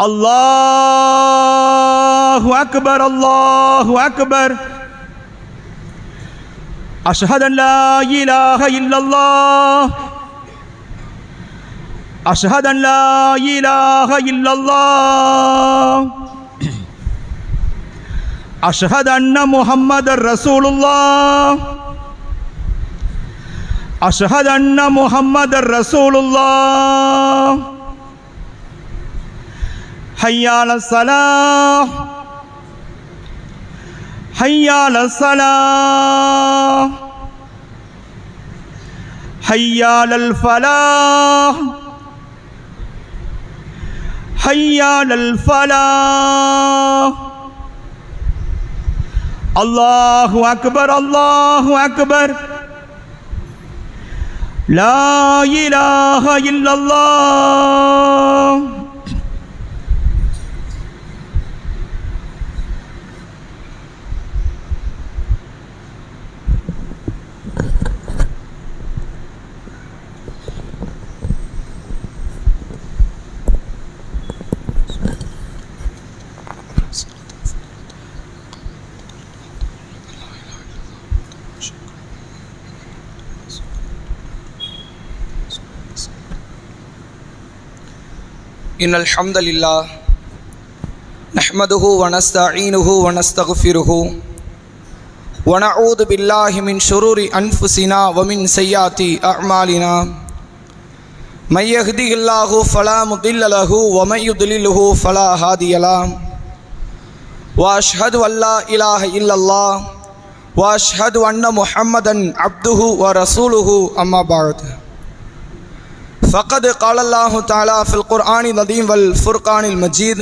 அல்லாஹு அக்பர் அல்லாஹு அக்பர். அஷ்ஹது அன் லா இலாஹ இல்லல்லாஹ் அஷ்ஹது அன் லா இலாஹ இல்லல்லாஹ் அஷ்ஹது அன்ன முஹம்மதர் ரசூலுல்லாஹ் அஷ்ஹது அன்ன முஹம்மதர் ரசூலுல்லாஹ். ஹய்ய அலஸ் ஸலாஹ் ஹய்ய அலஸ் ஸலாஹ் ஹய்ய அலல் ஃபலாஹ் ஹய்ய அலல் ஃபலாஹ். அல்லாஹு அக்பர் அல்லாஹு அக்பர். லா இலாஹ இல்லல்லாஹ். innal hamdalillah nahmaduhu wa nasta'inuhu wa nastaghfiruhu wa na'udhu billahi min shururi anfusina wa min sayyiati a'malina may yahdihillahu fala mudilla lahu wa may yudlilhu fala hadiya lahu wa ashhadu an la ilaha illallah wa ashhadu anna muhammadan abduhu wa rasuluhu amma ba'd. فقد قال الله تعالى في القرآن العظيم والفرقان المجيد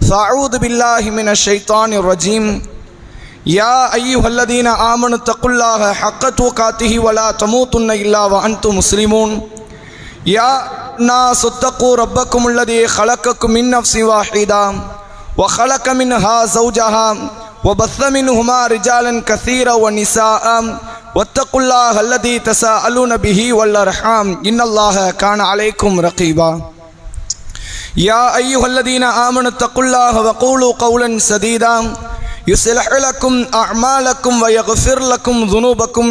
فأعوذ بالله من الشيطان الرجيم يا أيها الذين آمنوا اتقوا الله حق تقاته ولا تموتن إلا وأنتم مسلمون يا ناس اتقوا ربكم الذي خلقكم من نفس واحدة وخلق منها زوجها وبث منهما رجالا كثيرا ونساء واتقوا الله الذي تساءلون به والأرحام إن الله كان عليكم رقيبا. يا أيها الذين آمنوا اتقوا الله وقولوا قولا سديدا يصلح لكم أعمالكم ويغفر لكم ذنوبكم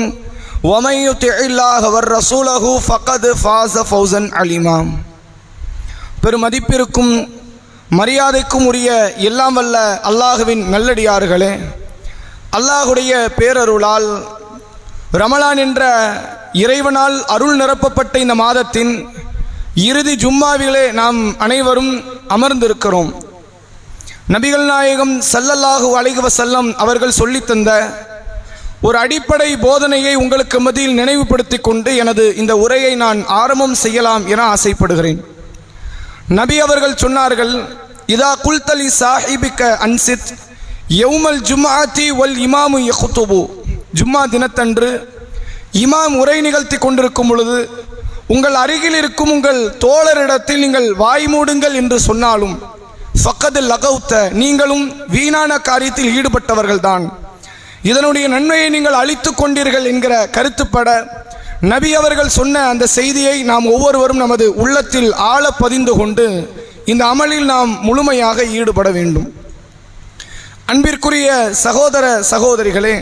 ومن يطع الله ورسوله فقد فاز فوزا عظيما. பெருமதிப்பிற்கும் மரியாதைக்கும் உரிய எல்லாம் வல்ல அல்லாஹ்வின் நல்லடியார்களே, அல்லாஹுடைய பேரருளால் ரமலான் என்ற இறைவனால் அருள் நிரப்பப்பட்ட இந்த மாதத்தின் இறுதி ஜும்மாவிலே நாம் அனைவரும் அமர்ந்திருக்கிறோம். நபிகள் நாயகம் ஸல்லல்லாஹு அலைஹி வஸல்லம் அவர்கள் சொல்லித்தந்த ஒரு அடிப்படை போதனையை உங்களுக்கு மத்தியில் நினைவுபடுத்தி கொண்டு எனது இந்த உரையை நான் ஆரம்பம் செய்யலாம் என ஆசைப்படுகிறேன். நபி அவர்கள் சொன்னார்கள், இதா குல்தலி சாஹிபிக்க அன்சித் யௌமல் ஜும்ஆத்தி வல் இமாமு யஹுதுபு. ஜும்மா தினத்தன்று இமாம் உரை நிகழ்த்தி கொண்டிருக்கும் பொழுது உங்கள் அருகில் இருக்கும் உங்கள் தோழரிடத்தில் நீங்கள் வாய் மூடுங்கள் என்று சொன்னாலும் ஃபக்கத் லகௌத்த, நீங்களும் வீணான காரியத்தில் ஈடுபட்டவர்கள்தான், இதனுடைய நன்மையை நீங்கள் அளித்து கொண்டீர்கள் என்கிற கருத்துப்பட நபி அவர்கள் சொன்ன அந்த செய்தியை நாம் ஒவ்வொருவரும் நமது உள்ளத்தில் ஆழ பதிந்து கொண்டு இந்த அமலில் நாம் முழுமையாக ஈடுபட வேண்டும். அன்பிற்குரிய சகோதர சகோதரிகளே,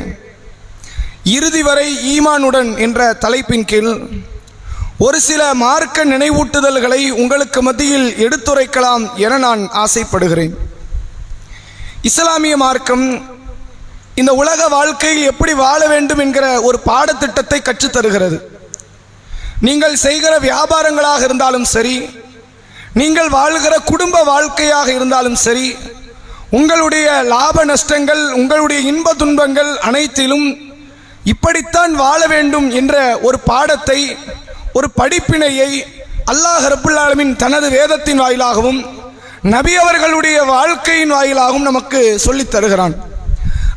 இறுதி வரை ஈமானுடன் என்ற தலைப்பின் கீழ் ஒரு சில மார்க்க நினைவூட்டுதல்களை உங்களுக்கு மத்தியில் எடுத்துரைக்கலாம் என நான் ஆசைப்படுகிறேன். இஸ்லாமிய மார்க்கம் இந்த உலக வாழ்க்கையில் எப்படி வாழ வேண்டும் என்கிற ஒரு பாடத்திட்டத்தை கற்றுத்தருகிறது. நீங்கள் செய்கிற வியாபாரங்களாக இருந்தாலும் சரி, நீங்கள் வாழ்கிற குடும்ப வாழ்க்கையாக இருந்தாலும் சரி, உங்களுடைய லாப நஷ்டங்கள், உங்களுடைய இன்ப துன்பங்கள் அனைத்திலும் இப்படித்தான் வாழ வேண்டும் என்ற ஒரு பாடத்தை, ஒரு படிப்பினையை அல்லாஹ் ரப்புல் ஆலமீன் தனது வேதத்தின் வாயிலாகவும் நபி அவர்களுடைய வாழ்க்கையின் வாயிலாகவும் நமக்கு சொல்லித் தருகிறான்.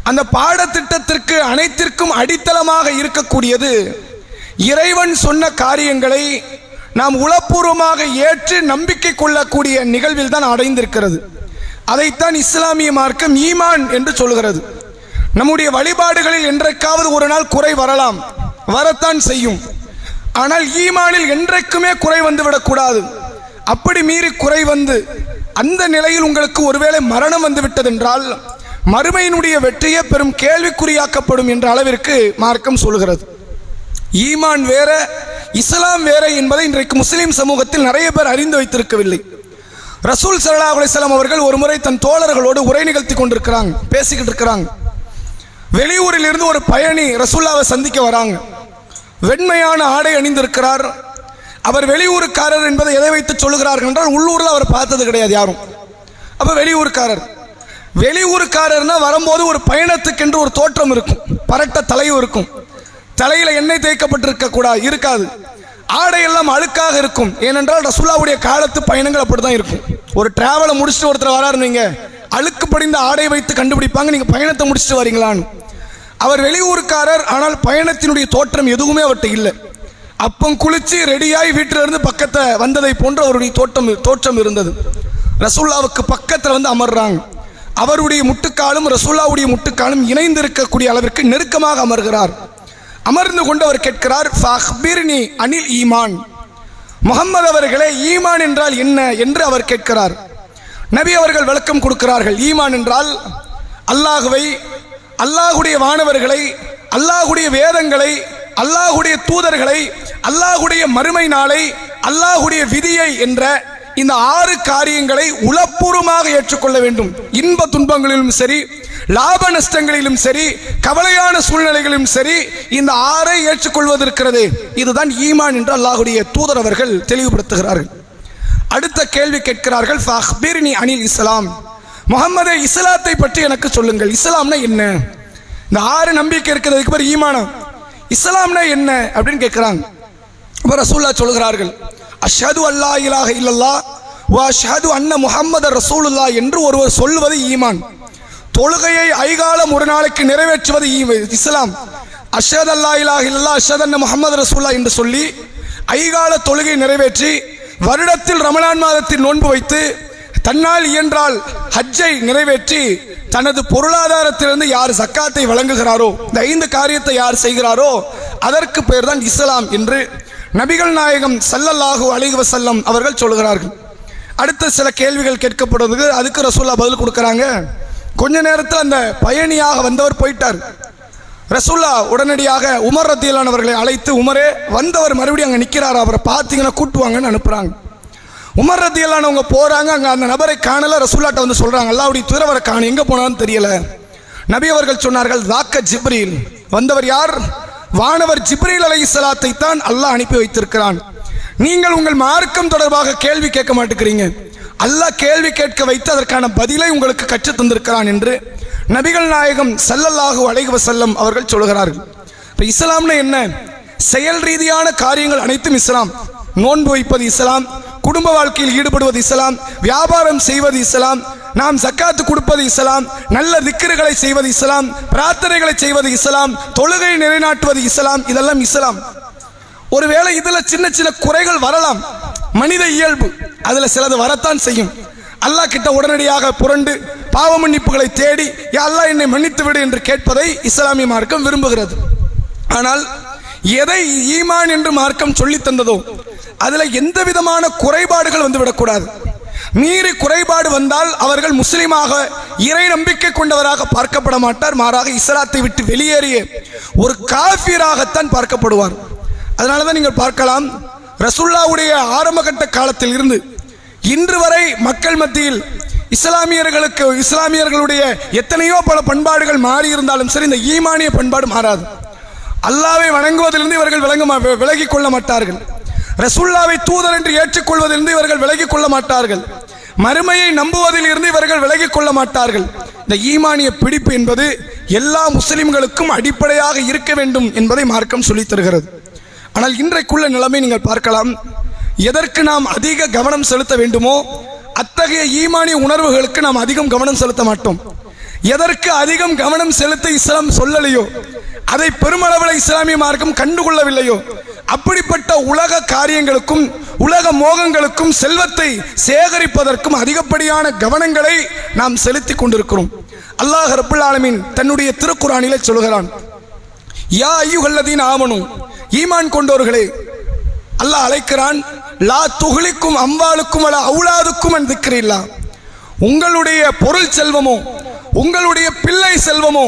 அந்த பாடத்திட்டத்திற்கு அனைத்திற்கும் அடித்தளமாக இருக்கக்கூடியது இறைவன் சொன்ன காரியங்களை நாம் உளப்பூர்வமாக ஏற்று நம்பிக்கை கொள்ளக்கூடிய நிகழ்வில் தான் அடைந்திருக்கிறது. அதைத்தான் இஸ்லாமிய மார்க்கம் ஈமான் என்று சொல்கிறது. நம்முடைய வழிபாடுகளில் என்றைக்காவது ஒரு நாள் குறை வரலாம், வரத்தான் செய்யும். ஆனால் ஈமானில் என்றைக்குமே குறை வந்துவிடக்கூடாது. அப்படி மீறி குறை வந்து அந்த நிலையில் உங்களுக்கு ஒருவேளை மரணம் வந்து விட்டதென்றால் மறுமையினுடைய வெற்றியே பெரும் கேள்விக்குறியாக்கப்படும் என்ற அளவிற்கு மார்க்கம் சொல்கிறது. ஈமான் வேற இஸ்லாம் வேற என்பதை இன்றைக்கு முஸ்லிம் சமூகத்தில் நிறைய பேர் அறிந்து வைத்திருக்கவில்லை. ரசூல் ஸல்லல்லாஹு அலைஹி வஸல்லம் அவர்கள் ஒரு முறை தன் தோழர்களோடு உரை நிகழ்த்தி கொண்டிருக்கிறாங்க, பேசிக்கிட்டு இருக்கிறாங்க. வெளியூரில் இருந்து ஒரு பயணி ரசூல்லாவை சந்திக்க வராங்க. வெண்மையான ஆடை அணிந்திருக்கிறார். அவர் வெளியூருக்காரர் என்பதை எதை வைத்து சொல்லுகிறார்கள் என்றால், உள்ளூரில் அவர் பார்த்தது கிடையாது யாரும். அப்போ வெளியூருக்காரர்னா வரும்போது ஒரு பயணத்துக்கென்று ஒரு தோற்றம் இருக்கும், பரட்ட தலையும் இருக்கும், தலையில் எண்ணெய் தேய்க்கப்பட்டிருக்க கூடாது, இருக்காது, ஆடையெல்லாம் அழுக்காக இருக்கும். ஏனென்றால் ரசூலுல்லாஹ்வுடைய காலத்து பயணங்கள் அப்படி தான் இருக்கும். ஒரு டிராவலை முடிச்சுட்டு ஒருத்தர் வராருங்க, அழுக்கு படிந்த ஆடை வைத்து கண்டுபிடிப்பாங்க, நீங்கள் பயணத்தை முடிச்சுட்டு வரீங்களான்னு. அவர் வெளியூருக்காரர், ஆனால் பயணத்தினுடைய தோற்றம் எதுவுமே அவர்கிட்ட இல்லை. அப்பம் குளிச்சு ரெடியாகி வீட்டிலிருந்து பக்கத்தை வந்ததை போன்ற அவருடைய தோற்றம் இருந்தது. ரசூலுல்லாஹ்வுக்கு பக்கத்தில் வந்து அமர்றாங்க. அவருடைய முட்டுக்காலும் ரசூலுல்லாஹ்வுடைய முட்டுக்காலும் இணைந்து இருக்கக்கூடிய அளவிற்கு நெருக்கமாக அமர்கிறார். அமர்ந்து கொண்டு அவர் கேட்கிறார், ஃபஅக்பிர்னி அனில் ஈமான், முஹம்மது அவர்களே ஈமான் என்றால் என்ன என்று அவர் கேட்கிறார். நபி அவர்கள் விளக்கம் கொடுக்கிறார்கள். ஈமான் என்றால் அல்லாஹ்வை, அல்லாஹ்வுடைய வானவர்களை, அல்லாஹ்வுடைய வேதங்களை, அல்லாஹ்வுடைய தூதர்களை, அல்லாஹ்வுடைய மறுமை நாளை, அல்லாஹ்வுடைய விதியை என்ற இந்த 6 காரியங்களை உளப்பூர்வமாக ஏற்றுக்கொள்ள வேண்டும். இன்ப துன்பங்களிலும் சரி, லாப நஷ்டங்களிலும் சரி, கவலையான சூழ்நிலைகளிலும் சரி, இந்த 6ஐ ஏற்றுக்கொள்வது இருக்கிறது, இதுதான் ஈமான் என்று அல்லாஹ்வுடைய தூதர் அவர்கள் தெளிவுபடுத்துகிறார்கள். அடுத்த கேள்வி கேட்கிறார்கள், ஃபஅக்பிர்னி அனில் இஸ்லாம், முஹம்மதே இஸ்லாத்தை பற்றி எனக்கு சொல்லுங்கள், இஸ்லாம்னா என்ன? இந்த 6 நம்பிக்கை இருக்கிறதுக்கு பேர் ஈமானா? இஸ்லாம்னா என்ன அப்படின்னு கேட்கிறாங்க. அப்ப ரசூலுல்லாஹ் சொல்கிறார்கள், அஷ்ஹது அல்லா இலாஹ இல்லல்லாஹ் வ அஷ்ஹது அன்ன முஹம்மது ரசூலுல்லாஹ் என்று ஒருவர் சொல்வது ஈமான். தொழுகையை ஐகாலம் ஒரு நாளைக்கு நிறைவேற்றுவது இஸ்லாம். அஷ்ஹது அல்லா இலாஹ இல்லல்லாஹ் அஷ்ஹது அன்ன முஹம்மது ரசூலுல்லாஹ் என்று சொல்லி ஐகால தொழுகை நிறைவேற்றி, வருடத்தில் ரமலான் மாதத்தில் நோன்பு வைத்து, தன்னால் இயன்றால் ஹஜ்ஜை நிறைவேற்றி, தனது பொருளாதாரத்திலிருந்து யார் ஜக்காத்தை வழங்குகிறாரோ, இந்த 5 காரியத்தை யார் செய்கிறாரோ அதற்கு பெயர் தான் இஸ்லாம் என்று நபிகள் நாயகம் ஸல்லல்லாஹு அலைஹி வஸல்லம் அவர்கள் சொல்கிறார்கள். அடுத்த சில கேள்விகள் கேட்கப்படுவது, அதுக்கு ரசூலுல்லாஹ் பதில் கொடுக்குறாங்க. கொஞ்ச நேரத்தில் அந்த பயணியாக வந்தவர் போயிட்டார். ரசூலுல்லாஹ் உடனடியாக உமர் ரதியல்லாஹு அவர்களை அழைத்து, உமரே வந்தவர் மறுபடியும் அங்கே நிற்கிறார், அவரை பார்த்தீங்கன்னா கூட்டுவாங்கன்னு அனுப்புகிறாங்க. உமர் ரதியல்லாஹு அவங்க போகிறாங்க, அங்கே அந்த நபரை காணல. ரசூலுல்லாஹ்ட்ட வந்து சொல்கிறாங்க, அல்லாஹ்வுடைய தூதர் அவரை காண, எங்கே போனான்னு தெரியல. நபி அவர்கள் சொன்னார்கள், தாக்க ஜிப்ரீல், வந்தவர் யார்? வானவர் ஜிப்ரீல் அலைஹிஸ்ஸலாத்தை தான் அல்லாஹ் அனுப்பி வைத்திருக்கிறான். நீங்கள் உங்கள் மார்க்கம் தொடர்பாக கேள்வி கேட்க மாட்டேங்கிறீங்க, அல்லாஹ் கேள்வி கேட்க வைத்து அதற்கான பதிலை உங்களுக்கு கற்றுத் தந்திருக்கிறான் என்று நபிகள் நாயகம் ஸல்லல்லாஹு அலைஹி வஸல்லம் அவர்கள் சொல்கிறார்கள். இப்போ இஸ்லாம்னா என்ன? செயல் ரீதியான காரியங்கள் அனைத்தும் இஸ்லாம். நோன்பு வைப்பது இஸ்லாம், குடும்ப வாழ்க்கையில் ஈடுபடுவது இஸ்லாம், வியாபாரம் செய்வது இஸ்லாம், நாம் ஜக்காத்து கொடுப்பது இஸ்லாம், நல்ல திக்ருகளை செய்வது இஸ்லாம், பிரார்த்தனைகளை செய்வது இஸ்லாம், தொழுகை நிலைநாட்டுவது இஸ்லாம், இதெல்லாம் இஸ்லாம். ஒருவேளை இதுல சின்ன சின்ன குறைகள் வரலாம், மனித இயல்பு, அதுல சிலது வரத்தான் செய்யும். அல்லாஹ் கிட்ட உடனடியாக புரண்டு பாவ மன்னிப்புகளை தேடி, யா அல்லாஹ் என்னை மன்னித்து விடு என்று கேட்பதை இஸ்லாமிய மார்க்கம் விரும்புகிறது. ஆனால் எதை ஈமான் என்று மார்க்கம் சொல்லி தந்ததோ அதுல எந்த விதமான குறைபாடுகள் வந்து விடக்கூடாது. மீறி குறைபாடு வந்தால் அவர்கள் முஸ்லிமாக, இறை நம்பிக்கை கொண்டவராக பார்க்கப்பட மாட்டார், மாறாக இஸ்லாத்தை விட்டு வெளியேறிய ஒரு காஃபிராகத்தான் பார்க்கப்படுவார். அதனாலதான் நீங்கள் பார்க்கலாம், ரசூலுல்லாஹ்வுடைய ஆரம்பகட்ட காலத்தில் இருந்து இன்று வரை மக்கள் மத்தியில் இஸ்லாமியர்களுடைய எத்தனையோ பல பண்பாடுகள் மாறி இருந்தாலும் சரி, இந்த ஈமானிய பண்பாடு மாறாது. அல்லாஹ்வை வணங்குவதிலிருந்து இவர்கள் விலகிக் கொள்ள மாட்டார்கள். ரசூலுல்லாஹ்வை தூதர் என்று ஏற்றுக்கொள்வதிலிருந்து இவர்கள் விலகிக் கொள்ள மாட்டார்கள். மறுமையை நம்புவதில் இருந்து இவர்கள் விலகிக் கொள்ள மாட்டார்கள். இந்த ஈமானிய பிடிப்பு என்பது எல்லா முஸ்லிம்களுக்கும் அடிப்படையாக இருக்க வேண்டும் என்பதை மார்க்கம் சொல்லித் தருகிறது. ஆனால் இன்றைக்குள்ள நிலைமை நீங்கள் பார்க்கலாம், எதற்கு நாம் அதிக கவனம் செலுத்த வேண்டுமோ அத்தகைய ஈமானிய உணர்வுகளுக்கு நாம் அதிகம் கவனம் செலுத்த மாட்டோம். எதற்கு அதிகம் கவனம் செலுத்த இஸ்லாம் சொல்லலையோ, அதை பெருமளவில் இஸ்லாமிய மார்க்கம் கண்டுகொள்ளவில்லையோ, அப்படிப்பட்ட உலக காரியங்களுக்கும் உலக மோகங்களுக்கும் செல்வத்தை சேகரிப்பதற்கும் அதிகப்படியான கவனங்களை நாம் செலுத்தி கொண்டிருக்கிறோம். அல்லாஹ் ரப்புல் ஆலமீன் தன்னுடைய திருக்குர்ஆனிலே சொல்கிறான், யா அய்யுஹல்லதீன ஆமனு, ஈமான் கொண்டோர்களே, அல்லாஹ் அழைக்கிறான், லா துஹ்லிக்கும் அம்வாலுக்கும் வலா அவுலாதுக்கும் அன் திக்ரில்லாஹ், உங்களுடைய பொருள் செல்வமோ உங்களுடைய பிள்ளை செல்வமோ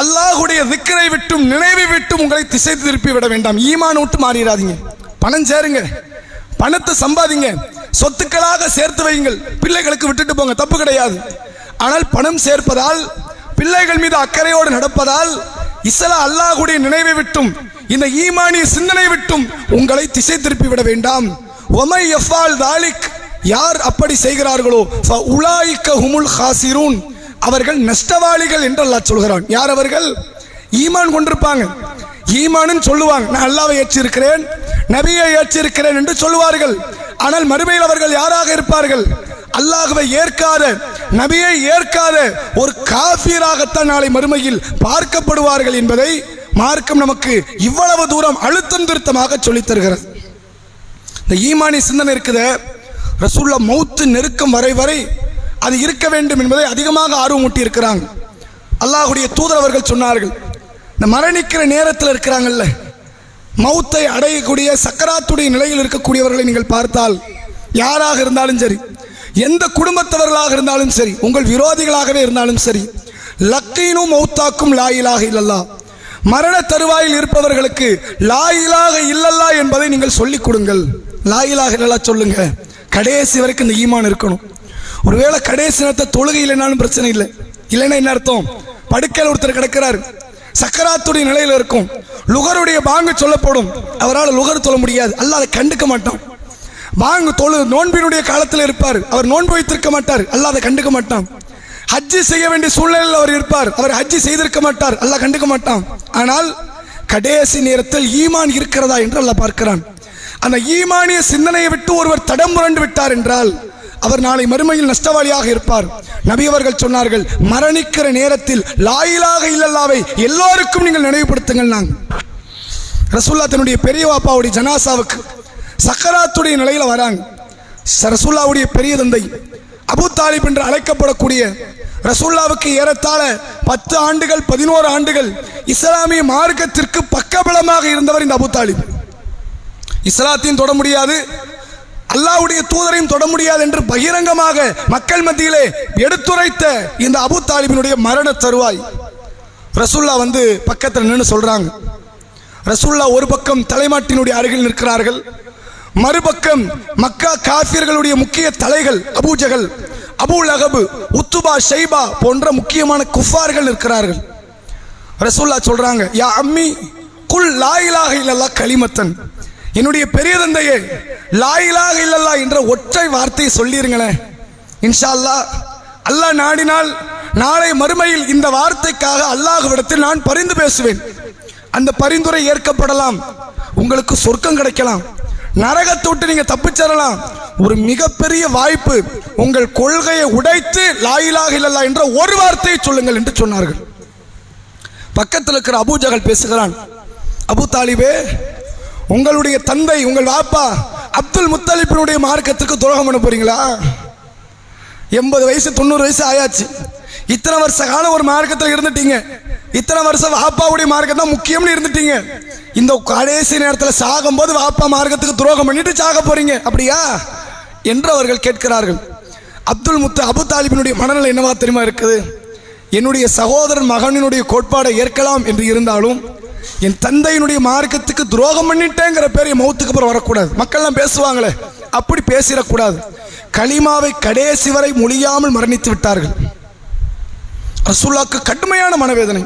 அல்லாஹ்வுடைய திக்ரை விட்டும் நினைவை விட்டும் உங்களை திசை திருப்பி விட வேண்டாம். ஈமான் விட்டு மாறிடாதீங்க. பணம் சேருங்க, பணத்தை சம்பாதிங்க, சொத்துக்களாக சேர்த்து வையுங்கள், பிள்ளைகளுக்கு விட்டுட்டு போங்க, தப்பு கிடையாது. ஆனால் பணம் சேர்ப்பதால், பிள்ளைகள் மீது அக்கறையோடு நடப்பதால் அல்லாஹ்வுடைய நினைவை விட்டும் இந்த ஈமானிய சிந்தனை விட்டும் உங்களை திசை திருப்பி விட வேண்டாம். ஒமை யஃபால் தாலிக், யார் அப்படி செய்கிறார்களோ ஃபஉலாயிக ஹுமுல் ஹாசிரூன், அவர்கள் நஷ்டவாளிகள் என்று அல்லாஹ் சொல்கிறான். யார் அவர்கள்? ஈமான் கொண்டிருப்பாங்க, ஈமான்னு சொல்லுவாங்க, நான் அல்லாஹ்வை ஏற்றிருக்கிறேன், நபியை ஏற்றிருக்கிறேன் என்று சொல்லுவார்கள். ஆனால் மறுமையில் அவர்கள் யாராக இருப்பார்கள்? அல்லாஹ்வை ஏற்காத, நபியை ஏற்காத ஒரு காஃபிராகத்தான் நாளை மறுமையில் பார்க்கப்படுவார்கள் என்பதை மார்க்கம் நமக்கு இவ்வளவு தூரம் அழுத்தம் திருத்தமாக சொல்லித் தருகிறது. இந்த ஈமானி சிந்தனை இருக்குது, ரசூலுல்லாஹ் மௌத்து நெருக்கம் வரை அது இருக்க வேண்டும் என்பதை அதிகமாக ஆர்வமூட்டி இருக்கிறாங்க. அல்லாஹ்வுடைய தூதர் அவர்கள் சொன்னார்கள், இந்த மரணிக்கிற நேரத்தில் இருக்கிறாங்கல்ல, மௌத்தை அடையக்கூடிய சக்கராத்துடைய நிலையில் இருக்கக்கூடியவர்களை நீங்கள் பார்த்தால், யாராக இருந்தாலும் சரி, எந்த குடும்பத்தவர்களாக இருந்தாலும் சரி, உங்கள் விரோதிகளாகவே இருந்தாலும் சரி, லக்கீனும் மௌத்தாக்கும் லா இலாஹ இல்லல்லாஹ், மரண தருவாயில் இருப்பவர்களுக்கு லா இலாஹ இல்லல்லாஹ் என்பதை நீங்கள் சொல்லிக் கொடுங்கள். லா இலாஹ இல்லல்லாஹ் சொல்லுங்க. கடைசி வரைக்கும் இந்த ஈமான் இருக்கணும். ஒருவேளை கடைசி நேரத்தை தொழுகை இல்லைனாலும் பிரச்சனை இல்லை. இல்லைன்னா என்ன அர்த்தம்? படுக்கையில் ஒருத்தர் கிடக்கிறார், சக்கராத்துடைய நிலையில் இருக்கும், லுகருடைய பாங்கு சொல்லப்படும், அவரால் லுகர் தொழ முடியாது, அல்லாஹ் அதை கண்டுக்க மாட்டான். பாங்கு தொழு நோன்பினுடைய காலத்தில் இருப்பார், அவர் நோன்பு வைத்திருக்க மாட்டார், அல்லாஹ் அதை கண்டுக்க மாட்டான். ஹஜ்ஜி செய்ய வேண்டிய சூழ்நிலையில் அவர் இருப்பார், அவர் ஹஜ்ஜி செய்திருக்க மாட்டார், அல்லாஹ் கண்டுக்க மாட்டான். ஆனால் கடைசி நேரத்தில் ஈமான் இருக்கிறதா என்று அல்லாஹ் பார்க்கிறான். அந்த ஈமானிய சிந்தனையை விட்டு ஒருவர் தடம் புரண்டு விட்டார் என்றால் அவர் நாளை மறுமையில் நஷ்டவாளியாக இருப்பார். நபி அவர்கள் சொன்னார்கள், மரணிக்கிற நேரத்தில் லா இலாஹ இல்லல்லாஹ்வை எல்லோருக்கும் நீங்கள் நினைவுபடுத்துங்கள். நாங்கள் ரசூலுல்லாஹ் தன்னுடைய பெரிய வாப்பாவுடைய ஜனாசாவுக்கு சக்கராத்துடைய நிலையில் வராங்க. ரசூலுல்லாஹ்வுடைய பெரிய தந்தை அபூ தாலிப் என்று அழைக்கப்படக்கூடிய, ரசூலுல்லாஹ்வுக்கு ஏறத்தாழ 10 ஆண்டுகள் 11 ஆண்டுகள் இஸ்லாமிய மார்க்கத்திற்கு பக்கபலமாக இருந்தவர் இந்த அபூ தாலிப். இஸ்லாத்தையும் தொட முடியாது, அல்லாஹ்வுடைய தூதரையும் தொட முடியாது என்று பகிரங்கமாக மக்கள் மத்தியிலே எடுத்துரைத்த இந்த அபூ தாலிபினுடைய மரண தருவாய் ரசூலுல்லாஹ் வந்து பக்கத்தில் நின்று சொல்றாங்க. ரசூலுல்லாஹ் ஒரு பக்கம் தலைமாட்டினுடைய அருகில் நிற்கிறார்கள், மறுபக்கம் மக்கா காஃபிர்களுடைய முக்கிய தலைகள் அபூ ஜஹல், அபூ லஹப், உத்துபா, ஷைபா போன்ற முக்கியமான குஃபார்கள் இருக்கிறார்கள். ரசூலுல்லாஹ் சொல்றாங்க, யா அம்மி குல் லா இலாஹ இல்லல்லாஹ் கலிமத்தன், என்னுடைய பெரிய தந்தையே லா இலாஹ இல்லல்லாஹ் என்ற ஒற்றை வார்த்தையை சொல்லிருங்களேன், இன்ஷா அல்லாஹ், அல்லாஹ் நாடினால் நாளை மறுமையில் இந்த வார்த்தைக்காக அல்லாஹ்விடத்தில் நான் பரிந்து பேசுவேன். அந்த பரிந்துரை ஏற்கப்படலாம், உங்களுக்கு சொர்க்கம் கிடைக்கலாம், நரகத்தை விட்டு நீங்க தப்பிச்சிடலாம். ஒரு மிகப்பெரிய வாய்ப்பு, உங்கள் கொள்கையை உடைத்து லா இலாஹ இல்லல்லாஹ் என்ற ஒரு வார்த்தையை சொல்லுங்கள் என்று சொன்னார்கள். பக்கத்தில் இருக்கிற அபூ ஜஹல் பேசுகிறான், அபூ தாலிபே, உங்களுடைய தந்தை, உங்கள் வாப்பா அப்துல் முத்தலிபினுடைய மார்க்கத்திற்கு துரோகம் பண்ண போறீங்களா? 80 வயசு 90 வயசு ஆயாச்சு, இத்தனை வருஷ காலம் ஒரு மார்க்கத்தில் இருந்துட்டீங்க, இத்தனை வருஷம் வாப்பாவுடைய மார்க்கம் தான் முக்கியம்னு இருந்துட்டீங்க, இந்த கடைசி நேரத்தில் சாகும்போது வாப்பா மார்க்கத்துக்கு துரோகம் பண்ணிட்டு சாக போறீங்க அப்படியா என்று அவர்கள் கேட்கிறார்கள். அபூ தாலிபினுடைய மனநிலை என்னவா தெரியுமா இருக்குது? என்னுடைய சகோதரன் மகனினுடைய கோட்பாடை ஏற்கலாம் என்று இருந்தாலும் என் தந்தையினுடைய மார்க்கத்துக்கு துரோகம் பண்ணிட்டேங்கிற பேர் மௌத்துக்கு அப்புறம் வரக்கூடாது. மக்கள்லாம் பேசுவாங்களே, அப்படி பேசிடக்கூடாது. கலிமாவை கடைசி வரை மொழியாமல் மரணித்து விட்டார்கள். ரசூலுல்லாஹ்க்கு கடுமையான மனவேதனை.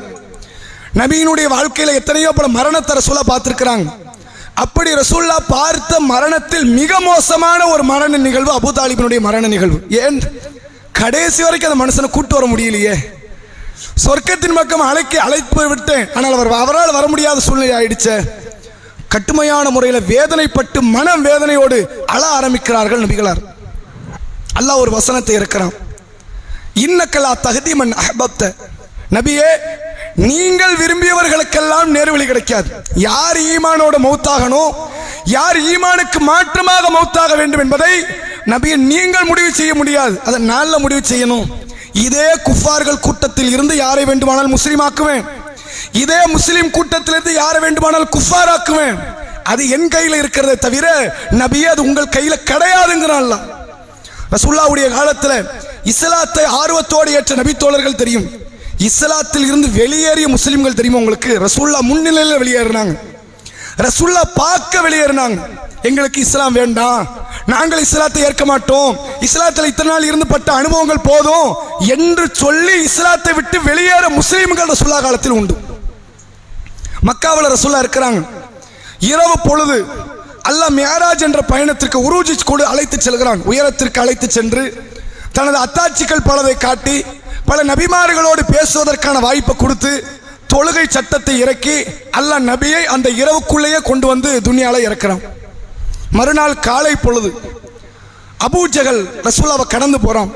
நபியினுடைய வாழ்க்கையில் எத்தனையோ பல மரணத்தை ரசூலுல்லாஹ் பார்த்திருக்கிறாங்க. அப்படி ரசூலுல்லாஹ் பார்த்த மரணத்தில் மிக மோசமான ஒரு மரண நிகழ்வு அபூ தாலிபினுடைய மரண நிகழ்வு. ஏன் கடைசி வரைக்கும் அந்த மனுஷனை கூட்டு வர முடியலையே? சொர்க்கத்தின் பக்கம் அழைப்பு விட்டேன், ஆனால் அவரால் வர முடியாத சூழ்நிலை ஆயிடுச்சு. கடுமையான முறையில் வேதனைப்பட்டு மன வேதனையோடு அழ ஆரம்பிக்கிறார்கள் நபிகளார். அல்லாஹ் ஒரு வசனத்தை இருக்கிறான், இன்னக்கலா தஹ்தீமன் அஹ்பப்த, நபியே நீங்கள் விரும்பியவர்களுக்கெல்லாம் நேர்வழி கிடைக்காது. யார் ஈமானோட மௌத்தாகணும், யார் ஈமானுக்கு மாற்றமாக மௌத்தாக வேண்டும் என்பதை நபியை நீங்கள் முடிவு செய்ய முடியாது, அதை நாளில் முடிவு செய்யணும். இதே குஃபார்கள் கூட்டத்தில் இருந்து யாரை வேண்டுமானால் முஸ்லீம் ஆக்குவேன், இதே முஸ்லீம் கூட்டத்திலிருந்து யாரை வேண்டுமானால் குஃபார் ஆக்குவேன். அது என் கையில் இருக்கிறதே தவிர நபியே அது உங்கள் கையில் கிடையாதுங்கிறான். ரசூலுல்லாஹ்வுடைய காலத்தில் இஸ்லாத்தை ஆர்வத்தோடு ஏற்ற நபித்தோழர்கள் தெரியும். இஸ்லாத்தில் இருந்து வெளியேறிய முஸ்லிம்கள் தெரியுமா உங்களுக்கு? ரசூல்லா முன்னிலையில் வெளியேறினாங்க, ரசூல்லா பார்க்க வெளியேறினாங்க. எங்களுக்கு இஸ்லாம் வேண்டாம், நாங்கள் இஸ்லாத்தை ஏற்க மாட்டோம், இஸ்லாத்தில் இத்தனை நாள் இருந்து பட்ட அனுபவங்கள் போதும் என்று சொல்லி இஸ்லாத்தை விட்டு வெளியேற முஸ்லிம்கள் ரசூல்லா காலத்தில் உண்டு. மக்காவில் ரசூல்லா இருக்கிறாங்க. இரவு பொழுது அல்லாஹ் மியராஜ் என்ற பயணத்திற்கு உருஜி கூட அழைத்து செல்கிறான். உயரத்திற்கு அழைத்து சென்று தனது அத்தாட்சிகள் பலதை காட்டி பல நபிமார்களோடு பேசுவதற்கான வாய்ப்பை கொடுத்து தொழுகை சட்டத்தை இறக்கி அல்லாஹ் நபியை அந்த இரவுக்குள்ளேயே கொண்டு வந்து துனியால இறக்கிறான். மறுநாள் காலை பொழுது அபூ ஜஹல் ரசூலாவை கடந்து போறான்.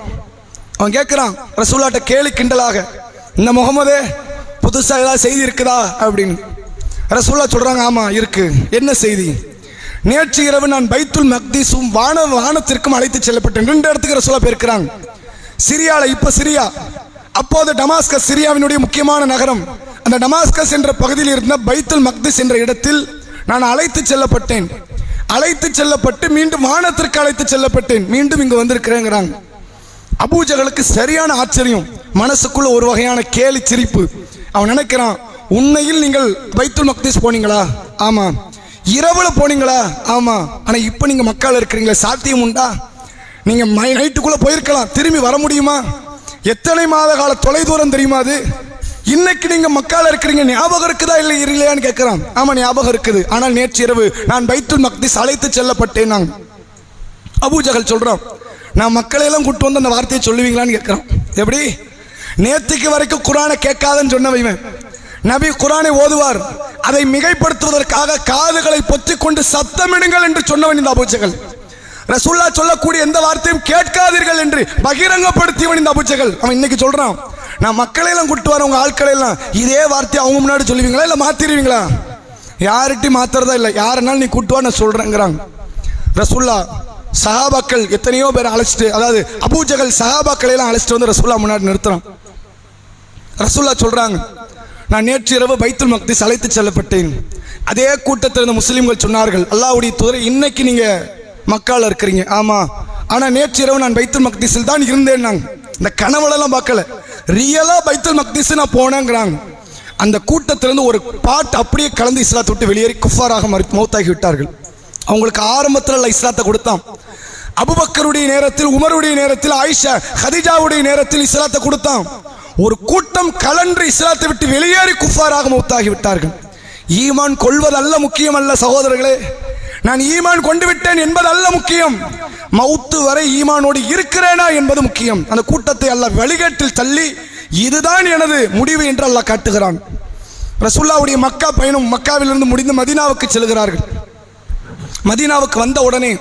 அவன் கேட்கிறான் ரசூலாட்ட கேலி கிண்டலாக, இந்த முகமதே புதுசா ஏதாவது செய்தி இருக்குதா அப்படின்னு. ரசூல்லா சொல்றாங்க, ஆமா இருக்கு. என்ன செய்தி? நேற்று இரவு நான் பைத்துல் மக்தீஸும் வானத்திற்கும் அழைத்து செல்லப்பட்டேன். 2 இடத்துக்கு ரசூலா போயிருக்கிறாங்க. சிரியால, இப்ப சிரியா, அப்போது டமாஸ்கஸ் சிரியாவினுடைய முக்கியமான நகரம். அந்த டமாஸ்கஸ் என்ற பகுதியில் இருந்த பைத்துல் மக்திஸ் என்ற இடத்தில் நான் அழைத்து செல்லப்பட்டேன். அழைத்து செல்லப்பட்டு மீண்டும் வானத்திற்கு அழைத்து செல்லப்பட்டேன். மீண்டும் இங்கு வந்திருக்கிறேங்கிறாங்க. அபூ ஜஹலுக்கு சரியான ஆச்சரியம், மனசுக்குள்ள ஒரு வகையான கேலி சிரிப்பு. அவன் நினைக்கிறான், உண்மையில் நீங்கள் பைத்துல் மக்திஸ் போனீங்களா? ஆமா. இரவுல போனீங்களா? ஆமா. ஆனா இப்ப நீங்க மக்கால இருக்கிறீங்களா? சாத்தியம் உண்டா? நீங்க நைட்டுக்குள்ள போயிருக்கலாம், திரும்பி வர முடியுமா? எத்தனை மாத கால தொலை தூரம் தெரியுமா அது? இன்னைக்கு நீங்க மக்கால இருக்கிறீங்க, ஞாபகம் இருக்குதா இல்லை இல்லையான்னு கேட்கிறான். ஆமா ஞாபகம் இருக்குது, ஆனால் நேற்று இரவு நான் பைத்துல் மக்திஸ் அழைத்து செல்லப்பட்டேன். நாங்க அபூ ஜஹல் சொல்றோம், நான் மக்களையெல்லாம் கூட்டு வந்து அந்த வார்த்தையை சொல்லுவீங்களான்னு கேட்கிறான். எப்படி? நேற்றுக்கு வரைக்கும் குரானை கேட்காதன்னு சொன்னவன் நபி குரானை ஓதுவார், அதை மிகைப்படுத்துவதற்காக காதுகளை பொத்திக் கொண்டு சத்தமிடுங்கள் என்று சொன்னவன் இந்த அபூ ஜஹல். ரசூல்லா சொல்லக்கூடிய எந்த வார்த்தையும் கேட்காதீர்கள் என்று பகிரங்கப்படுத்தியவன் இந்த அபூ ஜஹல். அவன் இன்னைக்கு சொல்றான், நான் மக்களையெல்லாம் கூட்டு வர உங்க ஆட்களையெல்லாம் இதே வார்த்தையை அவங்க முன்னாடி சொல்லுவீங்களா இல்லை மாத்திருவீங்களா? யார்கிட்டையும் மாத்துறதா இல்லை, யாருனாலும் நீ கூட்டு வா நான் சொல்றேங்கிறாங்க. ரசூல்லா சஹாபாக்கள் எத்தனையோ பேர் அழைச்சிட்டு, அதாவது அபூ ஜஹல் சஹாபாக்களை எல்லாம் அழைச்சிட்டு வந்து ரசூல்லா முன்னாடி நிறுத்துறான். ரசூல்லா சொல்றாங்க, நான் நேற்று இரவு பைத்துல் மக்திஸ் அழைத்து செல்லப்பட்டேன். அதே கூட்டத்தில் இருந்த முஸ்லிம்கள் சொன்னார்கள், அல்லாஹ்வுடைய தூதரே இன்னைக்கு நீங்க மக்கால இருக்கிறீங்க. ஆமா, ஆனா நேற்று இரவு நான் பைத்துல் மக்திஸில் தான் இருந்தேன். நாங்க இந்த கனவுலெல்லாம் பார்க்கல, ரியலா பைத்துல் மக்திஸ் நான் போனேங்கிறாங்க. அந்த கூட்டத்திலிருந்து ஒரு பாட்டு அப்படியே கலந்து இஸ்லாத்தை விட்டு வெளியேறி குஃபாராக மௌத்தாகி விட்டார்கள். அவங்களுக்கு ஆரம்பத்தில் இஸ்லாத்தை கொடுத்தான். அபூபக்கருடைய நேரத்தில், உமருடைய நேரத்தில், ஆயிஷா ஹதீஜாவுடைய நேரத்தில் இஸ்லாத்தை கொடுத்தான். ஒரு கூட்டம் கலன்று இஸ்லாத்தை விட்டு வெளியேறி குஃபாராக மௌத்தாகி விட்டார்கள். ஈமான் கொள்வது அல்ல முக்கியம் அல்ல சகோதரர்களே, நான் ஈமான் கொண்டு விட்டேன் என்பது அல்ல முக்கியம், மௌத்து வரை ஈமானோடு இருக்கிறேனா என்பது முக்கியம். அந்த கூட்டத்தை அல்லாஹ் வழிகேட்டில் தள்ளி இதுதான் எனது முடிவு என்று அல்லாஹ் காட்டுகிறான். ரசூலுல்லாஹ்வுடைய மக்கா பயணம் மக்காவிலிருந்து முடிந்து மதீனாவுக்கு செல்கிறார்கள். மதீனாவுக்கு வந்த உடனே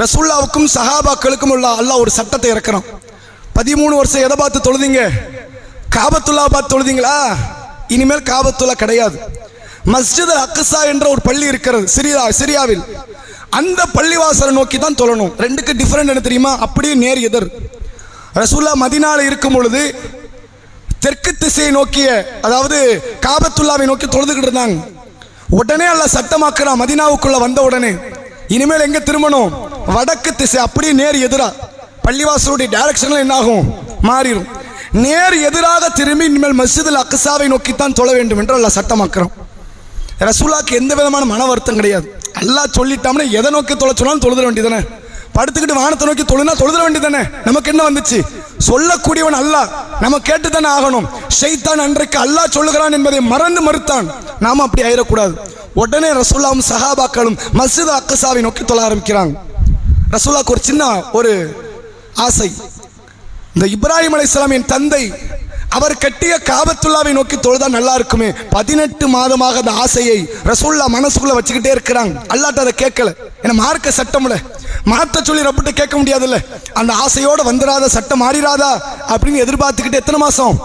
ரசூலுல்லாஹ்வுக்கும் சஹாபாக்களுக்கும் அல்லாஹ் ஒரு சட்டத்தை இறக்குறான். 13 வருஷம் எதை பார்த்து தொழுதீங்க? காபத்துல்லா பார்த்து தொழுதீங்களா? இனிமேல் காபத்துல்லா கிடையாது. மஸ்ஜித் அக்ஸா என்ற ஒரு பள்ளி இருக்கிறது சிரியாவில். அந்த பள்ளிவாசலை நோக்கி தான் தொழணும். ரெண்டுக்கு டிஃபரெண்ட் என்ன தெரியுமா? அப்படியே நேர் எதிர். ரசூலுல்லாஹ் மதீனாவில் இருக்கும் பொழுது தெற்கு திசையை நோக்கிய, அதாவது காபத்துல்லாவை நோக்கி தொழுதுகிட்டு இருந்தாங்க. உடனே அல்லாஹ் சட்டமாக்குறான், மதீனாவுக்குள்ள வந்த உடனே இனிமேல் எங்க திரும்பணும்? வடக்கு திசை, அப்படியே நேர் எதிரா. பள்ளிவாசலுடைய டைரக்ஷன்ல என்ன ஆகும்? மாறிடும். நேர் எதிராக திரும்பி இனிமேல் மஸ்ஜிதுல் அக்ஸாவை நோக்கித்தான் தொழ வேண்டும் என்று அல்லாஹ் சட்டமாக்குறான். ரசூலுல்லாஹ்க்கு எந்த விதமான மன வருத்தம் கிடையாது. அல்லாஹ் சொல்லிட்டாம்னா எதை நோக்கி தொழ சொன்னாலும் தொழுத வேண்டியதானே. படுத்துக்கிட்டு வானத்தை நோக்கி தொழுனா தொழுத வேண்டியதானே. நமக்கு என்ன வந்துச்சு? சொல்லக்கூடியவன் அல்லாஹ், நம்ம கேட்டு தானே ஆகணும். ஷைத்தான் அன்றைக்கு அல்லாஹ் சொல்லுகிறான் என்பதை மறந்து மறுத்தான். நாம அப்படி ஆயிடக்கூடாது. உடனே ரசூலுல்லாஹ்வும் சஹாபாக்களும் மஸ்ஜித் அக்ஸாவை நோக்கி தொழ ஆரம்பிக்கிறாங்க. ரசூலுல்லாஹ்க்கு ஒரு சின்ன ஒரு ஆசை, இந்த இப்ராஹிம் அலைஹிஸ்ஸலாம் என் தந்தை, அவர் கட்டிய காபத்துல்லாவை நோக்கி தொழுதா நல்லா இருக்குமே. 18 மாதமாக அந்த ஆசையை ரசூலுல்லாஹ் மனசுக்குள்ள வச்சுக்கிட்டே இருக்கிறாங்க. அல்லாஹ்ட்ட அதை கேட்கல, ஏன்னா மார்க்க சட்டம்ல மாத்த சொல்லி ரப்பிட்ட கேட்க முடியாதுல்ல. அந்த ஆசையோட வந்துடாத, சட்டம் மாறிடாதா அப்படின்னு எதிர்பார்த்துக்கிட்டு எத்தனை மாசம்?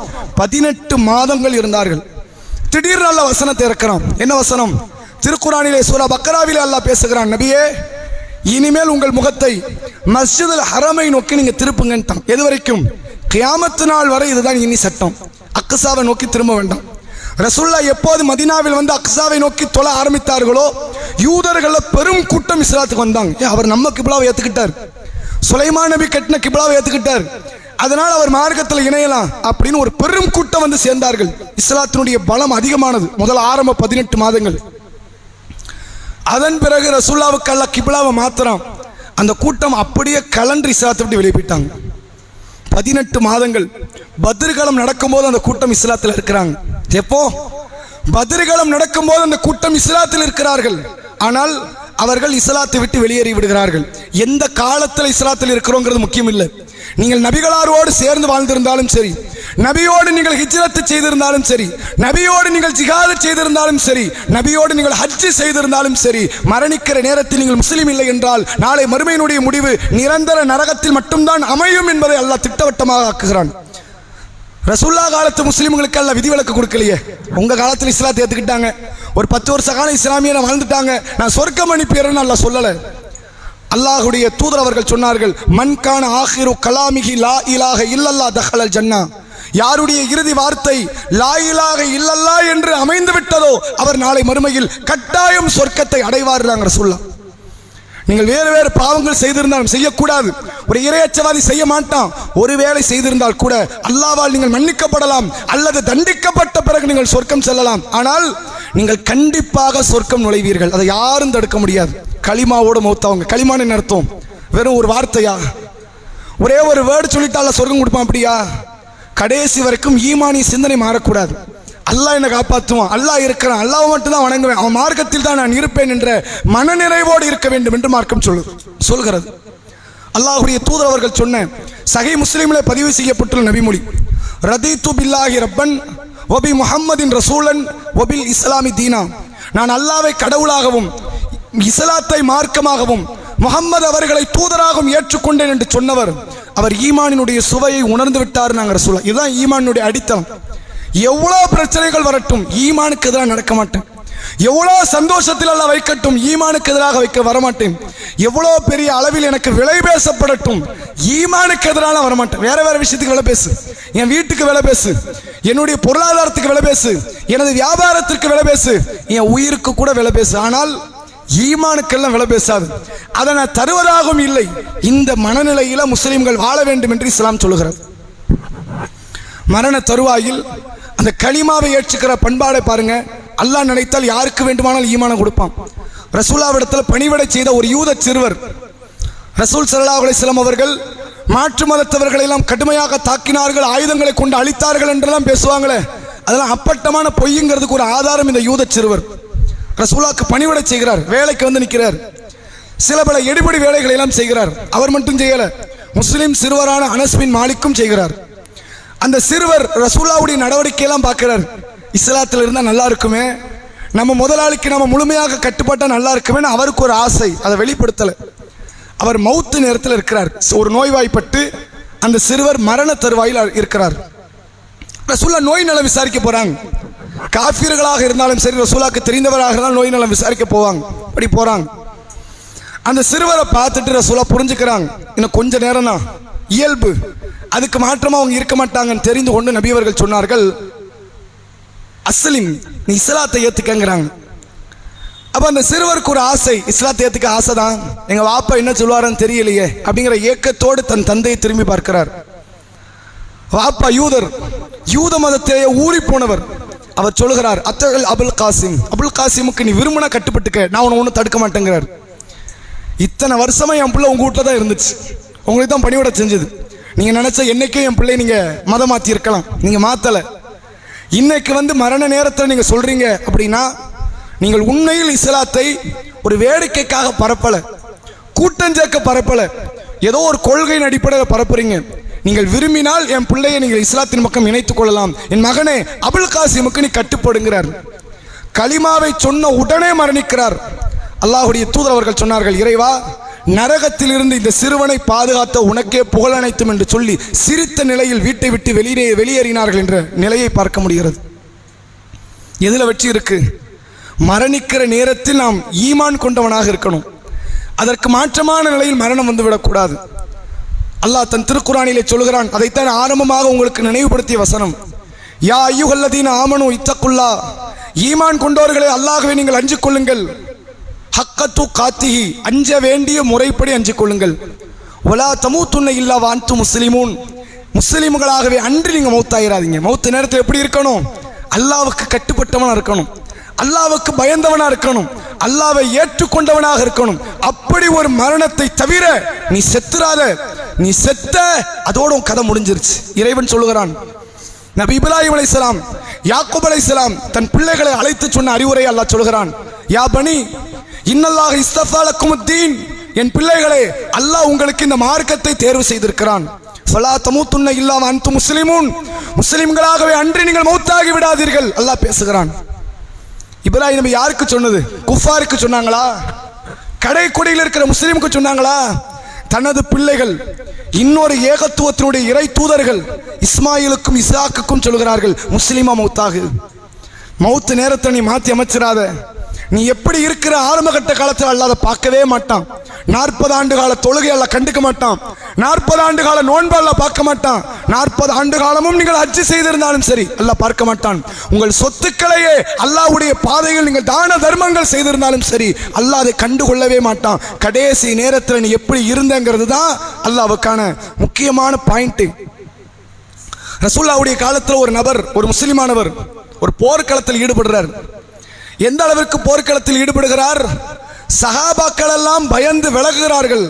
18 மாதங்கள் இருந்தார்கள். திடீர்னு அல்லாஹ் வசனத்தை இறக்குறான். என்ன வசனம்? திருக்குரானிலே சூரா பக்ராவிலே அல்லாஹ் பேசுகிறான், நபியே இனிமேல் உங்கள் முகத்தை மஸ்ஜிதுல் ஹரமை நோக்கி நீங்க திருப்புங்கன்ட்டான். எது வரைக்கும்? கியாமத்து நாள் வரை இதுதான் இனி சட்டம். அக்ஸாவை நோக்கி திரும்ப வேண்டாம். ரசூலுல்லாஹ் எப்போது மதீனாவில் வந்து அக்ஸாவை நோக்கி தொழ ஆரம்பித்தார்களோ யூதர்கள பெரும் கூட்டம் இஸ்லாத்துக்கு வந்தாங்க. அவர் நம்ம கிப்லாவை ஏத்துக்கிட்டார், சுலைமான் நபி கட்டின கிப்லாவை ஏத்துக்கிட்டார். அதனால் அவர் மார்க்கத்தில் இணையலாம் அப்படின்னு ஒரு பெரும் கூட்டம் வந்து சேர்ந்தார்கள். இஸ்லாத்தினுடைய பலம் அதிகமானது முதல் ஆரம்ப 18 மாதங்கள். அதன் பிறகு ரசூலுல்லாஹ்வுக்கு அல்லாஹ் கிப்லாவை மாத்துறான். அந்த கூட்டம் அப்படியே கலண்டு இஸ்லாத்தை விட்டு வெளியே போயிட்டாங்க. 18 மாதங்கள் பத்ருகளம் நடக்கும்போது அந்த கூட்டம் இஸ்லாத்தில் இருக்கிறாங்க. எப்போ பத்ருகளம் நடக்கும்போது அந்த கூட்டம் இஸ்லாத்தில் இருக்கிறார்கள். ஆனால் அவர்கள் இஸ்லாத்தை விட்டு வெளியேறி விடுகிறார்கள். எந்த காலத்தில் இஸ்லாத்தில் இருக்கிறோங்கிறது முக்கியம் இல்லை. நீங்கள் நபிகளாரோடு சேர்ந்து வாழ்ந்திருந்தாலும் சரி, நபியோடு நீங்கள் ஹிஜ்ரத் செய்திருந்தாலும் சரி, நபியோடு நீங்கள் ஜிஹாத் செய்திருந்தாலும் சரி, நபியோடு நீங்கள் ஹஜ் செய்திருந்தாலும் சரி, மரணிக்கிற நேரத்தில் நீங்கள் முஸ்லீம் இல்லை என்றால் நாளை மறுமையினுடைய முடிவு நிரந்தர நரகத்தில் மட்டும்தான் அமையும் என்பதை அல்லாஹ் திட்டவட்டமாக ஆக்குகிறான். ரசூலுல்லாஹ் காலத்து முஸ்லீம்களுக்கு எல்லாம் விதிவிலக்கு கொடுக்கலையே. உங்க காலத்தில் இஸ்லாத்தை ஏத்துக்கிட்டாங்க, ஒரு 10 வருஷ காலம் இஸ்லாமியனை வாழ்ந்துட்டாங்க, நான் சொர்க்கம் அனுப்பிடுறேன்னு அல்லாஹ் சொல்லலை. அல்லாஹுடைய தூதர் அவர்கள் சொன்னார்கள், மன்கான ஆஹிரு கலாமிஹி லா இலாஹ இல்லல்லாஹ் தஹலல் ஜன்னா. யாருடைய இறுதி வார்த்தை லா இலாஹ இல்லல்லாஹ் என்று அமைந்து விட்டதோ அவர் நாளை மறுமையில் கட்டாயம் சொர்க்கத்தை அடைவார்கள் ரசூலுல்லாஹ். நீங்கள் வேறு வேறு பாவங்கள் செய்திருந்தாலும் செய்யக்கூடாது. ஒரு இறையச்சவாதி செய்ய மாட்டான். ஒருவேளை செய்திருந்தால் கூட அல்லாஹ்வால் நீங்கள் மன்னிக்கப்படலாம் அல்லது தண்டிக்கப்பட்ட பிறகு நீங்கள் சொர்க்கம் செல்லலாம். ஆனால் நீங்கள் கண்டிப்பாக சொர்க்கம் நுழைவீர்கள். அதை யாரும் தடுக்க முடியாது. களிமாவோடு மௌத்தவங்க. களிமான்னு என்ன அர்த்தம்? வெறும் ஒரு வார்த்தையா? ஒரே ஒரு வேர்டு சொல்லிட்டால சொர்க்கம் கொடுப்பான் அப்படியா? கடைசி வரைக்கும் ஈமானிய சிந்தனை மாறக்கூடாது. அல்லாஹ் என்னை காப்பாற்றுவான், அல்லாஹ் இருக்கிறான், அல்லாஹ் மட்டும் தான் வணங்குவேன், அவன் மார்க்கத்தில் தான் நான் இருப்பேன் என்ற மனநிறைவோடு இருக்க வேண்டும் என்று மார்க்கம் சொல்கிறது. அல்லாஹ்வுடைய தூதர் அவர்கள் சொன்ன சஹீஹ் முஸ்லிமிலே பதிவு செய்யப்பட்டுள்ள நபிமொழி, ரதீது பில்லாஹி ரப்பன் வபி முஹம்மதின் ரசூலன் வபில் இஸ்லாமி தீனா. நான் அல்லாஹ்வை கடவுளாகவும் இஸ்லாத்தை மார்க்கமாகவும் முஹம்மது அவர்களை தூதராகவும் ஏற்றுக்கொண்டேன் என்று சொன்னவர் அவர் ஈமானினுடைய சுவையை உணர்ந்து விட்டார். நாங்கள் ரசூலுல்லாஹ். இதுதான் ஈமானுடைய அடித்தளம். எவ்வளோ பிரச்சனைகள் வரட்டும் ஈமானுக்கு எதிராக நடக்க மாட்டேன். எவ்வளோ சந்தோஷத்தில் எல்லாம் வைக்கட்டும் ஈமானுக்கு எதிராக வைக்க வரமாட்டேன். எவ்வளோ பெரிய அளவில் எனக்கு விலை பேசப்படட்டும் ஈமானுக்கு எதிராக வரமாட்டேன். வேற வேற விஷயத்துக்கு விலை பேசு, என் வீட்டுக்கு விலை பேசு, என்னுடைய பொருளாதாரத்துக்கு விலை பேசு, எனது வியாபாரத்திற்கு விலை பேசு, என் உயிருக்கு கூட விலை பேசு, ஆனால் ஈமானுக்கெல்லாம் விலை பேசாது. அதை நான் தருவதாகவும் இல்லை. இந்த மனநிலையில முஸ்லிம்கள் வாழ வேண்டும் என்று இஸ்லாம் சொல்லுகிறது. மரண தருவாயில் அந்த களிமாவை ஏற்றுக்கிற பண்பாடை பாருங்க. அல்லாஹ் நினைத்தால் யாருக்கு வேண்டுமானால் ஈமானம் கொடுப்பான். ரசூலுல்லாஹ்விடத்தில் பணிவிடை செய்த ஒரு யூத சிறுவர், ரசூல் ஸல்லல்லாஹு அலைஹி வஸல்லம் அவர்கள் மாற்று மதத்தவர்களை எல்லாம் கடுமையாக தாக்கினார்கள், ஆயுதங்களை கொண்டு அழித்தார்கள் என்றெல்லாம் பேசுவாங்களே, அதெல்லாம் அப்பட்டமான பொய்ங்கிறதுக்கு ஒரு ஆதாரம் இந்த யூத சிறுவர். ரசூலுல்லாஹ்க்கு பணிவிடை செய்கிறார், வேலைக்கு வந்து நிற்கிறார், சில பல எடுபடி வேலைகளை எல்லாம் செய்கிறார். அவர் மட்டும் செய்யல, முஸ்லிம் சிறுவரான அனஸ் பின் மாலிக்கும் செய்கிறார். அந்த சிறுவர் ரசூலுல்லாஹ்வுடைய நடவடிக்கையெல்லாம் பார்க்கிறார். இஸ்லாத்தில் இருந்தால் நல்லா இருக்குமே, நம்ம முதலாளிக்கு நம்ம முழுமையாக கட்டுப்பட்டால் நல்லா இருக்குமே அவருக்கு ஒரு ஆசை. அதை வெளிப்படுத்தலை. அவர் மௌத்து நேரத்தில் இருக்கிறார். ஒரு நோய்வாய்ப்பட்டு அந்த சிறுவர் மரண தருவாயில் இருக்கிறார். ரசூலுல்லாஹ் நோய் நலம் விசாரிக்க போறாங்க. காஃபிர்களாக இருந்தாலும் சரி, ரசூலுல்லாஹ்க்கு தெரிந்தவராக இருந்தாலும் நோய் நலம் விசாரிக்க போவாங்க. அப்படி போறாங்க. அந்த சிறுவரை பார்த்துட்டு ரசூலுல்லாஹ் புரிஞ்சுக்கிறாங்க, இன்னும் கொஞ்ச நேரம் தான், இயல்பு, அதுக்கு மாற்றமா அவங்க இருக்க மாட்டாங்கன்னு தெரிந்து கொண்டு நபி அவர்கள் சொன்னார்கள், அஸ்லிம், நீ இஸ்லாத்தை ஏத்துக்கங்கிறாங்க. அப்ப அந்த சிறுவருக்கு ஒரு ஆசை, இஸ்லாத்தை ஏத்துக்க ஆசை தான், எங்க வாப்பா என்ன சொல்லுவாருன்னு தெரியலையே அப்படிங்கிற ஏக்கத்தோடு தன் தந்தையை திரும்பி பார்க்கிறார். வாப்பா யூதர், யூத மதத்தையே ஊறி போனவர். அவர் சொல்லுகிறார், அத்தகல் அபுல் காசிம், அபுல் காசிமுக்கு நீ விரும்பினா கட்டுப்பட்டுக்க, நான் உன்னை ஒன்றும் தடுக்க மாட்டேங்கிறார். இத்தனை வருஷமா என் பிள்ளை உங்க வீட்டில் தான் இருந்துச்சு, உங்களுக்கு தான் பணிவிட செஞ்சது. நீங்க நினைச்ச என்னைக்கும் என் பிள்ளை நீங்க மதம் மாத்தி இருக்கலாம், நீங்க மாத்தல. இன்னைக்கு வந்து மரண நேரத்தில் நீங்க சொல்றீங்க அப்படின்னா நீங்கள் உண்மையில் இஸ்லாத்தை ஒரு வேடிக்கைக்காக பரப்பல, கூட்டம் சேர்க்க பரப்பல, ஏதோ ஒரு கொள்கையின் அடிப்படையில் பரப்புறீங்க. நீங்கள் விரும்பினால் என் பிள்ளையை நீங்கள் இஸ்லாத்தின் பக்கம் இணைத்துக் கொள்ளலாம். என் மகனே அபுல் காசிமுக்கு நீ கட்டுப்படுங்கிறார். கலிமாவை சொன்ன உடனே மரணிக்கிறார். அல்லாஹ்வுடைய தூதர் அவர்கள் சொன்னார்கள், இறைவா, நரகத்தில் இருந்து இந்த சிறுவனை பாதுகாத்த உனக்கே புகழ் அனைத்தும் என்று சொல்லி சிரித்த நிலையில் வீட்டை விட்டு வெளியேறினார்கள் என்ற நிலையை பார்க்க முடிகிறது. எதுல வெற்றி இருக்கு? மரணிக்கிற நேரத்தில் நாம் ஈமான் கொண்டவனாக இருக்கணும். அதற்கு மாற்றமான நிலையில் மரணம் வந்துவிடக்கூடாது. அல்லாஹ் தன் திருக்குரானிலே சொல்கிறான், அதைத்தான் ஆரம்பமாக உங்களுக்கு நினைவுபடுத்திய வசனம், யா அய்யுஹல்லதீன ஆமனு இத்தகுல்லா, ஈமான் கொண்டவர்களே அல்லாஹ்வை நீங்கள் அஞ்சிக் கொள்ளுங்கள், ஹக்கத்து காத்திஹி, அஞ்ச வேண்டிய முறைப்படி அஞ்சிக் கொள்ளுங்கள், வலா தமூத்துன்ன இல்லா வஅன்தும் முஸ்லிமூன், முஸ்லிம்களாகவே அன்று நீங்க மௌத்தாயிராதீங்க. மௌத்து நேரத்தில் எப்படி இருக்கணும்? அல்லாஹ்வுக்கு கட்டுப்பட்டவனா இருக்கணும், அல்லாஹ்வுக்கு பயந்தவனா இருக்கணும், அல்லாஹ்வை ஏற்றுக்கொண்டவனாக இருக்கணும். அப்படி ஒரு மரணத்தை தவிர நீ செத்துறாத. நீ செத்த அதோட கதை முடிஞ்சிருச்சு. இறைவன் சொல்லுகிறான், நபி இப்ராஹிம் அலைஹிஸ்ஸலாம், யாக்கூப் அலைஹிஸ்ஸலாம் தன் பிள்ளைகளை அழைத்து சொன்ன அறிவுரை அல்லாஹ் சொல்கிறான், யா பனி இன்னல்லாஹ் இஸ்தஃபா லக்குமுத்தீன், என் பிள்ளைகளே அல்லாஹ் உங்களுக்கு இந்த மார்க்கத்தை தேர்வு செய்திருக்கிறான். ஃபலா தமூத்துன்ன இல்லா வ அன்தும் முஸ்லிமூன், முஸ்லிம்களாகவே அன்றி நீங்கள் மௌத்தாகி விடாதீர்கள் அல்லாஹ் பேசுகிறான். இப்ராஹிம் நபி யாருக்கு சொன்னது? குஃபாருக்கு சொன்னாங்களா? கடைக்குடியில் இருக்கிற முஸ்லிமுக்கு சொன்னாங்களா? தனது பிள்ளைகள் இன்னொரு ஏகத்துவத்தினுடைய இறை தூதர்கள் இஸ்மாயிலுக்கும் இஸ்ஹாக்குக்கும் சொல்கிறார்கள், முஸ்லிமா மௌத்தாகு. மௌத்து நேரத்தை நீ மாற்றி அமைச்சிடாத. நீ எப்படி இருக்கிற ஆரம்பகட்ட காலத்தில் அல்லாத பார்க்கவே மாட்டான். 40 ஆண்டு கால தொழுகை அல்லாஹ் கண்டுக்க மாட்டான். 40 ஆண்டு கால நோன்பு அல்லாஹ் பார்க்க மாட்டான். 40 ஆண்டு காலமும் நீங்கள் ஹஜ் செய்திருந்தாலும் சரி அல்லாஹ் பார்க்க மாட்டான். உங்கள் சொத்துக்களையே அல்லாஹ்வுடைய பாதையில் நீங்கள் தான தர்மங்கள் செய்திருந்தாலும் சரி அல்லாஹ் அதை கண்டுகொள்ளவே மாட்டான். கடைசி நேரத்தில் நீ எப்படி இருந்தங்கிறது தான் அல்லாஹ்வுக்கான முக்கியமான பாயிண்ட். ரசூலுல்லாஹ்வுடைய காலத்தில் ஒரு நபர், ஒரு முஸ்லிமானவர் ஒரு போர்க்களத்தில் ஈடுபடுறார். எந்த அளவிற்கு போர்க்களத்தில் ஈடுபடுகிறார்? சஹாபாக்கள் எல்லாம் பயந்து விலகுகிறார்கள்.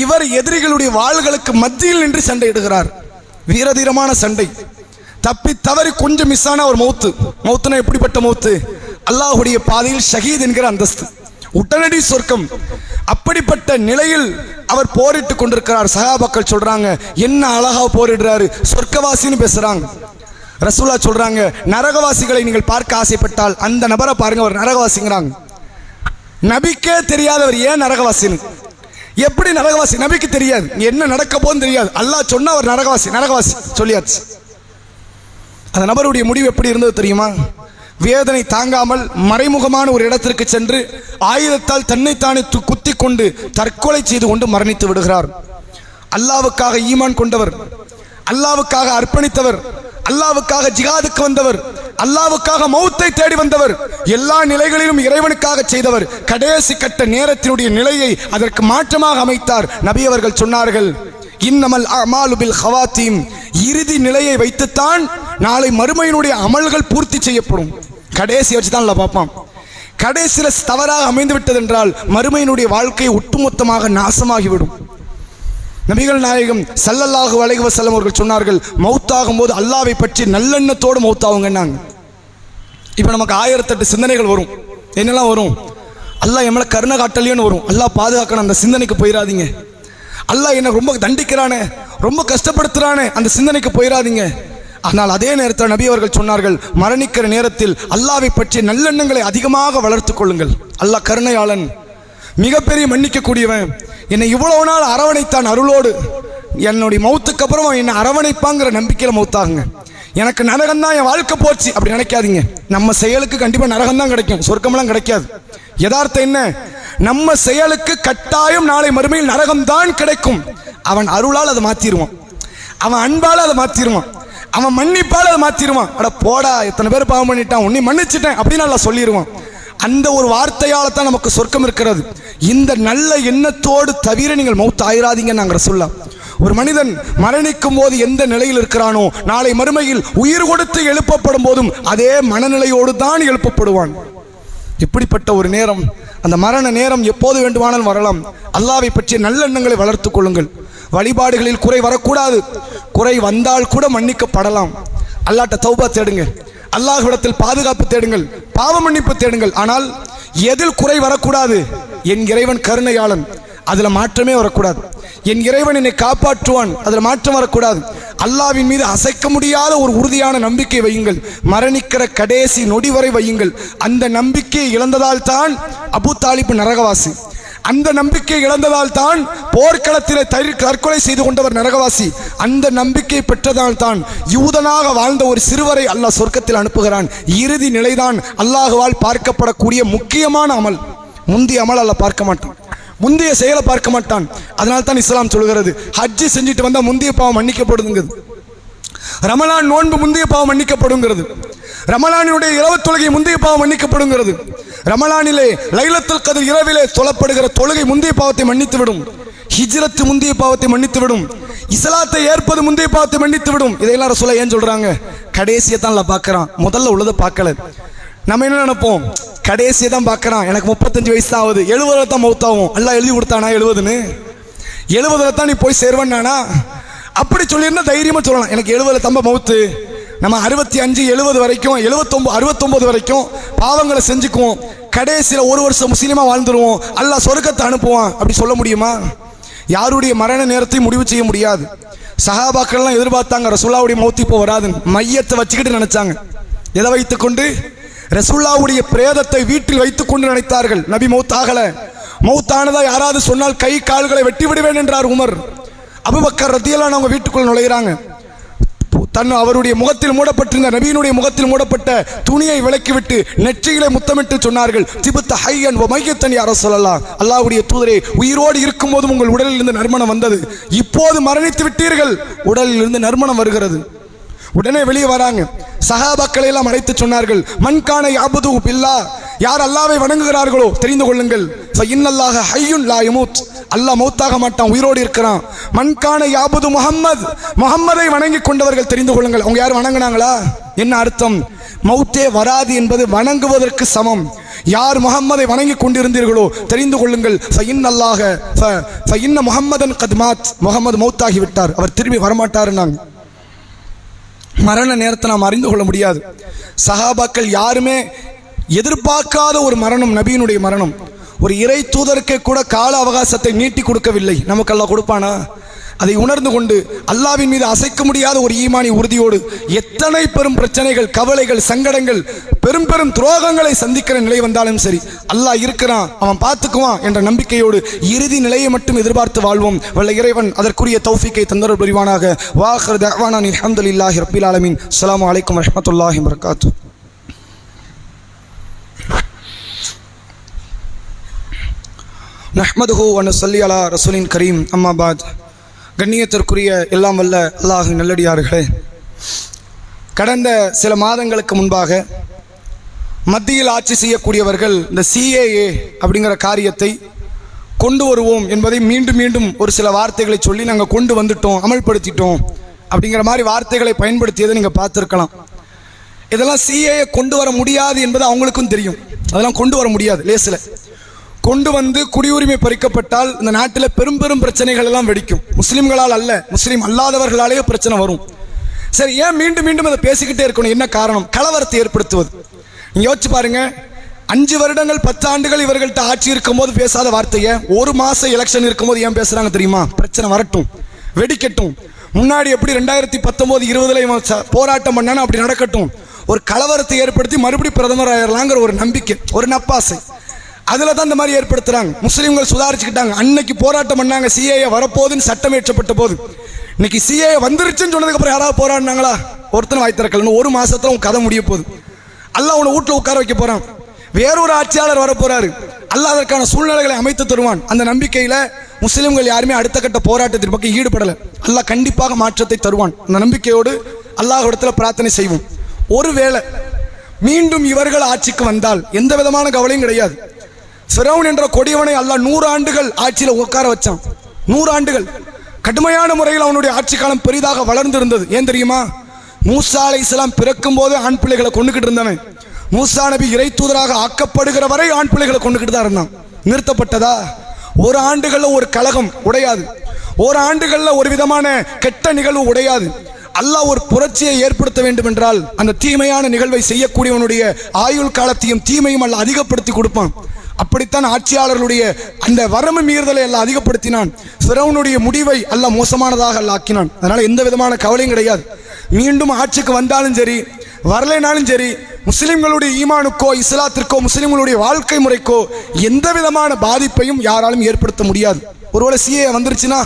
இவர் எதிரிகளுடைய வாள்களுக்கு மத்தியில் நின்று சண்டையிடுகிறார். வீரதீரமான சண்டை. தப்பி தவறி கொஞ்சம் மிஸ் ஆன ஒரு மௌத்து. மௌத்துனா எப்படிப்பட்ட மௌத்து? அல்லாஹ்வுடைய பாதையில் ஷஹீத் என்கிற அந்தஸ்து, உடனடி சொர்க்கம். அப்படிப்பட்ட நிலையில் அவர் போரிட்டு கொண்டிருக்கிறார். சஹாபாக்கள் சொல்றாங்க, என்ன அழகா போரிடுறாரு, சொர்க்கவாசின்னு பேசுறாங்க. ரசூலுல்லாஹ் சொல்றாங்க, நரகவாசிகளை நீங்கள் பார்க்க ஆசைப்பட்டால் அந்த நபரை பாருங்க, அவர் நரகவாசிங்கிறாங்க. நபிக்கே தெரியாதவர் ஏன் நரகவாசின்னு? எப்படி நரகவாசி? நபிக்கு தெரியாது, என்ன நடக்க போன்னு தெரியாது. அல்லாஹ் சொன்னா அவர் நரகவாசி, நரகவாசி சொல்லியாச்சு. அந்த நபருடைய முடிவு எப்படி இருந்தது தெரியுமா? வேதனை தாங்காமல் மறைமுகமான ஒரு இடத்திற்கு சென்று ஆயுதத்தால் தன்னைத்தானே குத்தி கொண்டு தற்கொலை செய்து கொண்டு மரணித்து விடுகிறார். அல்லாஹ்வுக்காக ஈமான் கொண்டவர், அல்லாஹ்வுக்காக அர்ப்பணித்தவர், அல்லாஹ்வுக்காக ஜிஹாதுக்கு வந்தவர், அல்லாஹ்வுக்காக மௌத்தை தேடி வந்தவர், எல்லா நிலைகளிலும் இறைவனுக்காக செய்தவர். கடைசி கட்ட நேரத்தினுடைய நிலையை அதற்கு மாற்றமாக அமைத்தார். நபி அவர்கள் சொன்னார்கள், இன்னமல் அமாலு பில் ஹவாத்தீம், இறுதி நிலையை வைத்துத்தான் நாளை மறுமையினுடைய அமல்கள் பூர்த்தி செய்யப்படும். கடைசி வச்சு தான் அல்லாஹ் பார்ப்பான். கடைசியில் தவறாக அமைந்து விட்டது என்றால் மறுமையினுடைய வாழ்க்கை ஒட்டுமொத்தமாக நாசமாகிவிடும். நபிகள் நாயகம் ஸல்லல்லாஹு அலைஹி வஸல்லம் அவர்கள் சொன்னார்கள், மௌத்தாகும் போது அல்லாஹ்வை பற்றி நல்லெண்ணத்தோடு மௌத்தாவுங்கன்னாங்க. இப்போ நமக்கு 1008 சிந்தனைகள் வரும். என்னெல்லாம் வரும்? அல்லாஹ் எம்மளை கருணை காட்டலையோன்னு வரும். அல்லாஹ் பாதுகாக்கணும், அந்த சிந்தனைக்கு போயிடாதீங்க. அல்லாஹ் என்ன ரொம்ப தண்டிக்கிறானே, ரொம்ப கஷ்டப்படுத்துறானே, அந்த சிந்தனைக்கு போயிடாதீங்க. ஆனால் அதே நேரத்தில் நபி அவர்கள் சொன்னார்கள், மரணிக்கிற நேரத்தில் அல்லாஹ்வை பற்றிய நல்லெண்ணங்களை அதிகமாக வளர்த்துக் கொள்ளுங்கள். அல்லாஹ் கருணையாளன், மிகப்பெரிய மன்னிக்கக்கூடியவன், என்னை இவ்வளவு நாள் அரவணைத்தான் அருளோடு, என்னுடைய மௌத்துக்கு அப்புறம் என்னை அரவணைப்பாங்கிற நம்பிக்கையில் மௌத்தாகுங்க. எனக்கு நரகம் தான் என் வாழ்க்கை போச்சு அப்படி நினைக்காதீங்க. நம்ம செயலுக்கு கண்டிப்பாக நரகம் தான் கிடைக்கும், சொர்க்கமெல்லாம் கிடைக்காது. யதார்த்தம் என்ன? நம்ம செயலுக்கு கட்டாயம் நாளை மறுமையில் நரகம் தான் கிடைக்கும். அவன் அருளால் அதை மாத்திருவான், அவன் அன்பால் அதை மாத்திருவான், அவன் மன்னிப்பால் அதை மாத்திருவான். அட போடா, எத்தனை பேர் பாவம் பண்ணிட்டான், உன்னை மன்னிச்சிட்டேன் அப்படின்னு நல்லா சொல்லிடுவான். அந்த ஒரு வார்த்தையால தான் நமக்கு சொர்க்கம் இருக்கிறது. இந்த நல்ல எண்ணத்தோடு தவிர நீங்கள் மௌத் ஆயிராதீங்க நாங்கள் சொல்லலாம். ஒரு மனிதன் மரணிக்கும் போது எந்த நிலையில் இருக்கிறானோ நாளை மறுமையில் உயிர் கொடுத்து எழுப்பப்படும் போதும் அதே மனநிலையோடு தான் எழுப்பப்படுவான். இப்படிப்பட்ட ஒரு நேரம், அந்த மரண நேரம் எப்போது வேண்டுமானாலும் வரலாம். அல்லாஹ்வை பற்றிய நல்லெண்ணங்களை வளர்த்துக் கொள்ளுங்கள். வழிபாடுகளில் குறை வரக்கூடாது. குறை வந்தால் கூட மன்னிக்கப்படலாம். அல்லாஹ்ட்ட தௌபா தேடுங்க, அல்லாஹ்விடத்தில் பாதுகாப்பு தேடுங்கள், பாவ மன்னிப்பு தேடுங்கள். ஆனால் எதில் குறை வரக்கூடாது? என் இறைவன் கருணையாளன், அதுல மாற்றமே வரக்கூடாது. என் இறைவன் என்னை காப்பாற்றுவான், அதுல மாற்றம் வரக்கூடாது. அல்லாஹ்வின் மீது அசைக்க முடியாத ஒரு உறுதியான நம்பிக்கை வையுங்கள். மரணிக்கிற கடைசி நொடி வரை வையுங்கள். அந்த நம்பிக்கையை இழந்ததால் தான் அபூ தாலிப் நரகவாசி. அந்த நம்பிக்கை இழந்ததால் தான் போர்க்களத்தில் தற்கொலை செய்து கொண்டவர் நரகவாசி. அந்த நம்பிக்கை பெற்றதால் தான் யூதனாக வாழ்ந்த ஒரு சிறுவரை அல்லாஹ் சொர்க்கத்தில் அனுப்புகிறான். இறுதி நிலைதான் அல்லாஹ்வால் பார்க்கப்படக்கூடிய முக்கியமான அமல். முந்திய அமல் அல்லாஹ் பார்க்க மாட்டான், முந்தைய செயலை பார்க்க மாட்டான். அதனால தான் இஸ்லாம் சொல்கிறது, ஹஜ்ஜி செஞ்சுட்டு வந்தால் முந்தைய பாவம் மன்னிக்கப்படுதுங்கிறது. ரமலான் நோன்பு முந்தைய பாவம் மன்னிக்கப்படுங்கிறது. ரமலானுடைய இரவு தொழுகை முந்தைய பாவம் மன்னிக்கப்படுங்கிறது. ரமலானிலே லைலத்துல் கத்ர் இரவிலே தொழப்படுகிற தொழுகை முந்தைய பாவத்தை மன்னித்து விடும். ஹிஜ்ரத்து முந்தைய பாவத்தை மன்னித்து விடும், இஸ்லாத்தை ஏற்பது முந்தைய பாவத்தை மன்னித்து விடும். இதையெல்லாம் ரசூலுல்லாஹ் ஏன் சொல்றாங்க? கடைசியை தான் அல்ல பார்க்கறான், முதல்ல உள்ளதை பார்க்கல. நம்ம என்ன நினைப்போம்? கடைசியை தான் பார்க்கறான், எனக்கு 35 வயசு தான் ஆகுது, 70 தான் மௌத்தாகும். அல்லாஹ் எழுதி கொடுத்தானா 70ன்னு? 70 தான் நீ போய் சேர்வனானா? அப்படி சொல்லியிருந்தா தைரியமா சொல்லலாம், எனக்கு 70 தம்ப மௌத்து, நம்ம 65 70 வரைக்கும் 79 69 வரைக்கும் பாவங்களை செஞ்சுக்குவோம், கடைசியில் ஒரு வருஷம் முஸ்லீமா வாழ்ந்துருவோம், அல்லாஹ் சொர்க்கத்தை அனுப்புவான். அப்படி சொல்ல முடியுமா? யாருடைய மரண நேரத்தை முடிவு செய்ய முடியாது. சஹாபாக்கள்லாம் எதிர்பார்த்தாங்க ரசூலுல்லாஹ்வுடைய மௌத் இப்போ வராதுன்னு, மையத்தை வச்சுக்கிட்டு நினைச்சாங்க. எதை வைத்துக்கொண்டு? ரசூலுல்லாஹ்வுடைய பிரேதத்தை வீட்டில் வைத்துக்கொண்டு நினைத்தார்கள். நபி மௌத் ஆகல, மௌத்தானதா யாராவது சொன்னால் கை கால்களை வெட்டி விடுவேன் என்றார் உமர். அபூபக்கர் ரலியல்லாஹு அன்ஹு அவங்க வீட்டுக்குள்ள நுழைகிறாங்க. அவருடைய முகத்தில் மூடப்பட்டிருந்த நபியினுடைய முகத்தில் மூடப்பட்ட துணியை விலக்கிவிட்டு நெற்றியிலே முத்தமிட்டு சொன்னார்கள், திபுத்த ஹையன் வ மையத்தன் யா ரசூலல்லாஹ், அல்லாஹ்வுடைய தூதரே, உயிரோடு இருக்கும் போதும் உங்கள் உடலில் இருந்து நறுமணம் வந்தது, இப்போது மரணித்து விட்டீர்கள், உடலில் இருந்து நறுமணம் வருகிறது. உடனே வெளியே வராங்க. சஹாபாக்களை எல்லாம் அழைத்து சொன்னார்கள், மன்கான யாபுது பில்லா, யார் அல்லாஹ்வை வணங்குகிறார்களோ தெரிந்து கொள்ளுங்கள், ஃபஇன்னல்லாஹ ஹய்யுன் லா யமூத், அல்லாஹ் மௌத்தாக மாட்டான், உயிரோடு இருக்கிறான். மன்கான யாபுது முஹம்மத், முஹம்மதை வணங்கி கொண்டவர்கள் தெரிந்து கொள்ளுங்கள். அவங்க யார் வணங்குனாங்களா? என்ன அர்த்தம்? மௌத்தே வராது என்பது வணங்குவதற்கு சமம். யார் முஹம்மதை வணங்கி கொண்டிருந்தீர்களோ தெரிந்து கொள்ளுங்கள், ஃபஇன்ன முஹம்மதன் கத் மாத், முஹம்மது மௌத்தாகி விட்டார், அவர் திரும்பி வரமாட்டாருன்னாங்க. மரண நேரத்தை நாம் அறிந்து கொள்ள முடியாது. சஹாபாக்கள் யாருமே எதிர்பார்க்காத ஒரு மரணம் நபியினுடைய மரணம். ஒரு இறை தூதருக்கு கூட கால அவகாசத்தை நீட்டி கொடுக்கவில்லை. நமக்கு அல்லாஹ் கொடுப்பானா? அதை உணர்ந்து கொண்டு அல்லாஹ்வின் மீது அசைக்க முடியாத ஒரு ஈமானி உறுதியோடு எத்தனை பெரும் பிரச்சனைகள், கவலைகள், சங்கடங்கள், பெரும் பெரும் துரோகங்களை சந்திக்கிற நிலை வந்தாலும் சரி, அல்லாஹ் இருக்கிறான், அவன் பார்த்துக்குவான் என்ற நம்பிக்கையோடு இறுதி நிலையை மட்டும் எதிர்பார்த்து வாழ்வோம். வல்ல இறைவன் அதற்குரிய தௌஃபீக்கை தந்தருள் புரிவானாக. வாஹிர் தஅவானா அல்ஹம்துலில்லாஹி ரப்பில் ஆலமீன். அஸ்ஸலாமு அலைக்கும் வரஹ்மத்துல்லாஹி வபரகாத்துஹு. நஹ்மதுஹு வ நுஸல்லி அலா ரசூலின் கரீம். அம்மா பாத். கண்ணியத்திற்குரிய எல்லாம் வல்ல அல்லாஹ்வின் நல்லடியார்களே, கடந்த சில மாதங்களுக்கு முன்பாக மத்தியில் ஆட்சி செய்யக்கூடியவர்கள் இந்த CAA அப்படிங்கிற காரியத்தை கொண்டு வருவோம் என்பதை மீண்டும் மீண்டும் ஒரு சில வார்த்தைகளை சொல்லி நாங்கள் கொண்டு வந்துட்டோம், அமல்படுத்திட்டோம் அப்படிங்கிற மாதிரி வார்த்தைகளை பயன்படுத்தியதை நீங்கள் பார்த்துருக்கலாம். இதெல்லாம் CAA கொண்டு வர முடியாது என்பது அவங்களுக்கும் தெரியும். அதெல்லாம் கொண்டு வர முடியாது, லேசில் கொண்டு வந்து குடியுரிமை பறிக்கப்பட்டால் இந்த நாட்டில் பெரும் பெரும் பிரச்சனைகள் எல்லாம் வெடிக்கும். முஸ்லீம்களால் அல்ல, முஸ்லீம் அல்லாதவர்களாலேயே பிரச்சனை வரும். சரி, ஏன் மீண்டும் மீண்டும் அதை பேசிக்கிட்டே இருக்கணும்? என்ன காரணம்? கலவரத்தை ஏற்படுத்துவது. நீங்கள் யோசிச்சு பாருங்க, 5 வருடங்கள் 10 ஆண்டுகள் இவர்கள்ட்ட ஆட்சி இருக்கும்போது பேசாத வார்த்தையை ஒரு மாதம் எலெக்ஷன் இருக்கும்போது ஏன் பேசுகிறாங்க தெரியுமா? பிரச்சனை வரட்டும், வெடிக்கட்டும். முன்னாடி எப்படி 2019 20 போராட்டம் பண்ணாலும் அப்படி நடக்கட்டும், ஒரு கலவரத்தை ஏற்படுத்தி மறுபடியும் பிரதமர் ஆயிடலாங்கிற ஒரு நம்பிக்கை, ஒரு நப்பாசை, அதில் தான் இந்த மாதிரி ஏற்படுத்துறாங்க. முஸ்லீம்கள் சுதாரிச்சுக்கிட்டாங்க. அன்னைக்கு போராட்டம் பண்ணாங்க, CAA வரப்போகுதுன்னு சட்டம் இயற்றப்பட்ட போது. இன்னைக்கு CAA வந்துருச்சுன்னு சொன்னதுக்கப்புறம் யாராவது போராடினாங்களா? ஒருத்தனை வாய் திறக்கல. ஒரு மாசத்துல உன் கதை முடிய போகுது. அல்லாஹ் உன்னை வீட்டில் உட்கார வைக்க போறான். வேறொரு ஆட்சியாளர் வரப்போறாரு. அல்லாஹ் அதற்கான சூழ்நிலைகளை அமைத்து தருவான். அந்த நம்பிக்கையில முஸ்லீம்கள் யாருமே அடுத்த கட்ட போராட்டத்தின் பக்கம் ஈடுபடலை. அல்லாஹ் கண்டிப்பாக மாற்றத்தை தருவான். அந்த நம்பிக்கையோடு அல்லாஹ்விடத்துல பிரார்த்தனை செய்வோம். ஒருவேளை மீண்டும் இவர்கள் ஆட்சிக்கு வந்தால் எந்த விதமான கவலையும் கிடையாது. ஃபிரௌன் என்ற கொடியவனை அல்லாஹ் 100 ஆண்டுகள் ஆட்சியில் உட்கார வச்சான். 100 ஆண்டுகள் கடுமையான முறையில் அவனுடைய ஆட்சி காலம் பெரிதாக வளர்ந்திருந்தது. ஏன் தெரியுமா? மூசா அலைஹிஸ்ஸலாம் பிறக்கும் போது ஆண் பிள்ளைகளை கொண்டுகிட்டு இருந்தவன். மூசா நபி இறை தூதராக ஆக்கப்படுகிற வரை ஆண் பிள்ளைகளை கொண்டுகிட்டு தான் இருந்தான். நிறுத்தப்பட்டதா? ஒரு ஆண்டுகள்ல ஒரு கலகம் உடையாது, ஒரு ஆண்டுகள்ல ஒரு விதமான கெட்ட நிகழ்வு உடையாது. அல்லாஹ் ஒரு புரட்சியை ஏற்படுத்த வேண்டும் என்றால் அந்த தீமையான நிகழ்வை செய்யக்கூடியவனுடைய ஆயுள் காலத்தையும் தீமையும் அல்லாஹ் அதிகப்படுத்தி கொடுப்பான். அப்படித்தான் ஆட்சியாளர்களுடைய அந்த வரம்பு மீறுதலை அல்லாஹ் அதிகப்படுத்தினான். ஃபிரௌனுடைய முடிவை அல்லாஹ் மோசமானதாக அல்லாஹ் ஆக்கினான். அதனால எந்த விதமான கவலையும் கிடையாது. மீண்டும் ஆட்சிக்கு வந்தாலும் சரி, வரலைனாலும் சரி, முஸ்லிம்களுடைய ஈமானுக்கோ இஸ்லாத்திற்கோ முஸ்லிம்களுடைய வாழ்க்கை முறைக்கோ எந்த விதமான பாதிப்பையும் யாராலும் ஏற்படுத்த முடியாது. ஒருவேளை CAA வந்துருச்சுன்னா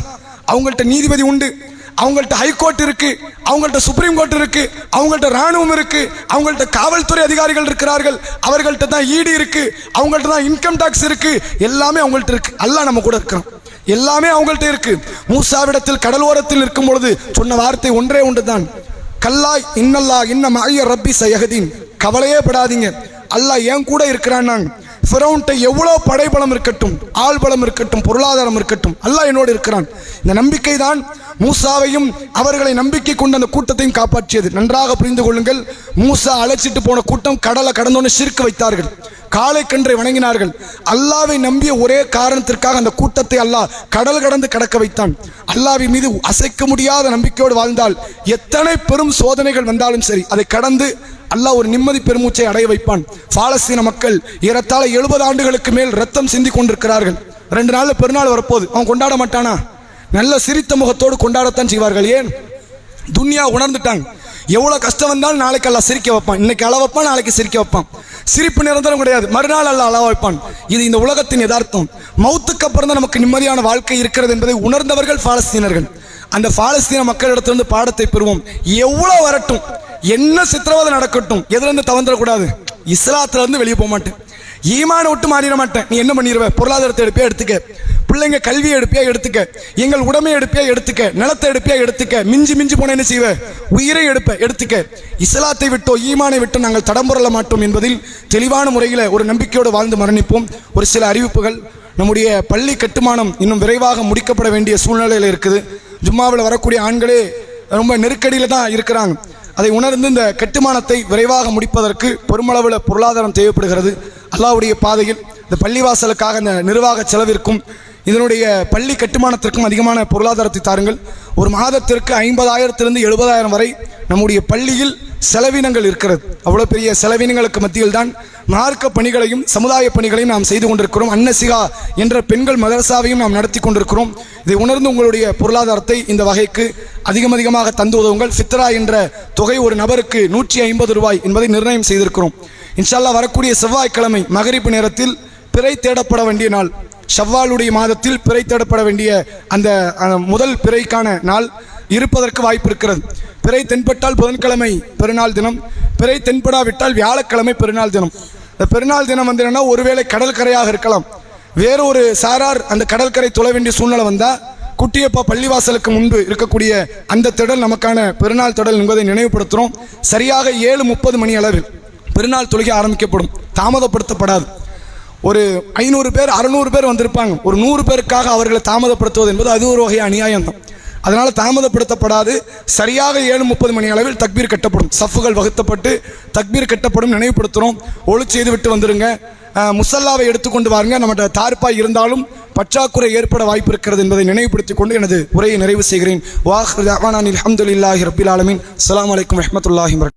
அவங்கள்ட்ட நீதிபதி உண்டு, அவங்கள்ட்ட ஹைகோர்ட் இருக்கு, அவங்கள்ட்ட சுப்ரீம் கோர்ட் இருக்கு, அவங்கள்ட்ட ராணுவம் இருக்கு, அவங்கள்ட்ட காவல்துறை அதிகாரிகள் இருக்கிறார்கள், அவர்கள்ட்ட தான் ED இருக்கு, அவங்கள்ட்ட தான் இன்கம் டாக்ஸ் இருக்கு, எல்லாமே அவங்கள்ட்ட இருக்கு. அல்லாஹ் நம்ம கூட இருக்கிறான், எல்லாமே அவங்கள்ட்ட இருக்கு. மூசாவிடத்தில் கடலோரத்தில் இருக்கும் பொழுது சொன்ன வார்த்தை ஒன்றே ஒன்று தான், கல்லாய் இன்னல்லா இன்ன மஅய்ய ரப்பி சயஹதீன். கவலையே படாதீங்க, அல்லாஹ் என் கூட இருக்கிறான். ஃபிரௌன்ட்ட எவ்வளோ படைபலம் இருக்கட்டும், ஆள் பலம் இருக்கட்டும், பொருளாதாரம் இருக்கட்டும், அல்லாஹ் என்னோடு இருக்கிறான். இந்த நம்பிக்கை தான் மூசாவையும் அவர்களை நம்பிக்கை கொண்டு அந்த கூட்டத்தையும் காப்பாற்றியது. நன்றாக புரிந்து கொள்ளுங்கள். மூசா அழைச்சிட்டு போன கூட்டம் கடலை கடந்தோன்னு ஷிர்க் வைத்தார்கள், காளை கன்றை வணங்கினார்கள். அல்லாவை நம்பிய ஒரே காரணத்திற்காக அந்த கூட்டத்தை அல்லாஹ் கடல் கடந்து கடக்க வைத்தான். அல்லாஹ்வின் மீது அசைக்க முடியாத நம்பிக்கையோடு வாழ்ந்தால் எத்தனை பெரும் சோதனைகள் வந்தாலும் சரி அதை கடந்து அல்லாஹ் ஒரு நிம்மதி பெருமூச்சை அடைய வைப்பான். பாலஸ்தீன மக்கள் ஏறத்தாழ 70 ஆண்டுகளுக்கு மேல் ரத்தம் சிந்தி கொண்டிருக்கிறார்கள். 2 நாள்ல பெருநாள் வரப்போகுது, அவன் கொண்டாட மாட்டானா? நல்ல சிரித்த முகத்தோடு கொண்டாடத்தான் செய்வார்கள். ஏன்? துன்யா உணர்ந்துட்டாங்க. எவ்வளவு கஷ்டம் வந்தாலும் நாளைக்கு அல்லாஹ் சிரிக்க வைப்பான். இன்னைக்கு அள வைப்பான், நாளைக்கு சிரிக்க வைப்பான். சிரிப்பு நிரந்தரம் கிடையாது, மறுநாள் அல்லாஹ் அள வைப்பான். இது இந்த உலகத்தின் யதார்த்தம். மௌத்துக்கு அப்புறம் தான் நமக்கு நிம்மதியான வாழ்க்கை இருக்கிறது என்பதை உணர்ந்தவர்கள் பாலஸ்தீனர்கள். அந்த பாலஸ்தீன மக்களிடத்திலிருந்து பாடத்தை பெறுவோம். எவ்வளவு வரட்டும், என்ன சித்திரவதை நடக்கட்டும், எதுல இருந்து தவந்துடக்கூடாது. இஸ்லாத்துல இருந்து வெளியே போக மாட்டேன், ஈமான விட்டு மாறிட மாட்டேன். நீ என்ன பண்ணிடுவ? பொருளாதாரத்தை எடுப்பியா எடுத்துக்க, பிள்ளைங்க கல்வியை எடுப்பியா எடுத்துக்க, எங்கள் உடமையை எடுப்பியா எடுத்துக்க, நிலத்தை எடுப்பியா எடுத்துக்க, மிஞ்சி மிஞ்சி போன என்ன செய்வ? உயிரை எடுத்துக்க. இஸ்லாத்தை விட்டோ ஈமானை விட்டோ நாங்கள் தடம்புரள மாட்டோம் என்பதில் தெளிவான முறையில் ஒரு நம்பிக்கையோடு வாழ்ந்து மரணிப்போம். ஒரு சில அறிவிப்புகள். நம்முடைய பள்ளி கட்டுமானம் இன்னும் விரைவாக முடிக்கப்பட வேண்டிய சூழ்நிலையில் இருக்குது. ஜும்மாவில் வரக்கூடிய ஆண்களே ரொம்ப நெருக்கடியில் தான் இருக்கிறாங்க. அதை உணர்ந்து இந்த கட்டுமானத்தை விரைவாக முடிப்பதற்கு பெருமளவில் பொருளாதாரம் தேவைப்படுகிறது. அல்லாஹ்வுடைய பாதையில் இந்த பள்ளிவாசலுக்காக இந்த நிர்வாக செலவிற்கும் இதனுடைய பள்ளி கட்டுமானத்திற்கும் அதிகமான பொருளாதாரத்தை தாருங்கள். ஒரு மாதத்திற்கு 50,000 70,000 வரை நம்முடைய பள்ளியில் செலவினங்கள் இருக்கிறது. அவ்வளோ பெரிய செலவினங்களுக்கு மத்தியில் தான் மார்க்க பணிகளையும் சமுதாய பணிகளையும் நாம் செய்து கொண்டிருக்கிறோம். அன்னசிகா என்ற பெண்கள் மதரசாவையும் நாம் நடத்தி கொண்டிருக்கிறோம். இதை உணர்ந்து உங்களுடைய பொருளாதாரத்தை இந்த வகைக்கு அதிகமாக தந்து உதவுங்கள். ஃபித்ரா என்ற தொகை ஒரு நபருக்கு 150 ரூபாய் என்பதை நிர்ணயம் செய்திருக்கிறோம். இன்ஷா அல்லாஹ் வரக்கூடிய செவ்வாய்க்கிழமை மகரிப் நேரத்தில் பிறை தேடப்பட வேண்டிய நாள். ஷவ்வாலுடைய மாதத்தில் பிறை தேடப்பட வேண்டிய அந்த முதல் பிறைக்கான நாள் இருப்பதற்கு வாய்ப்பு இருக்கிறது. பிறை தென்பட்டால் புதன்கிழமை பெருநாள் தினம், பிறை தென்படாவிட்டால் வியாழக்கிழமை பெருநாள் தினம். இந்த பெருநாள் தினம் வந்து என்னன்னா, ஒருவேளை கடற்கரையாக இருக்கலாம், வேறொரு சாரார் அந்த கடற்கரை தொழ வேண்டிய சூழ்நிலை வந்தால் குட்டியப்பா பள்ளிவாசலுக்கு முன்பு இருக்கக்கூடிய அந்த திடல் நமக்கான பெருநாள் திடல் என்பதை நினைவுபடுத்துகிறோம். சரியாக 7:30 மணி அளவில் பெருநாள் தொழுகை ஆரம்பிக்கப்படும், தாமதப்படுத்தப்படாது. ஒரு 500 பேர் 600 பேர் வந்திருப்பாங்க, ஒரு 100 பேருக்காக அவர்களை தாமதப்படுத்துவது என்பது அது ஒரு வகை அநியாயம் தான். அதனால் தாமதப்படுத்தப்படாது. சரியாக 7:30 மணி அளவில் தக்பீர் கட்டப்படும், சஃப்புகள் வகுத்தப்பட்டு தக்பீர் கட்டப்படும். நினைவுபடுத்துகிறோம். ஒளி செய்து விட்டு வந்துருங்க. முசல்லாவை எடுத்துக்கொண்டு வாருங்க. நம்மகிட்ட தார்ப்பாய் இருந்தாலும் பற்றாக்குறை ஏற்பட வாய்ப்பு இருக்கிறது என்பதை நினைவுபடுத்திக் கொண்டு எனது உரையை நிறைவு செய்கிறேன். வாஹிரு தஅவானா அல்ஹம்துலில்லாஹி ரப்பில் ஆலமீன். அஸ்ஸலாமு அலைக்கும் வரஹ்மத்துல்லாஹி வபரகாத்துஹு.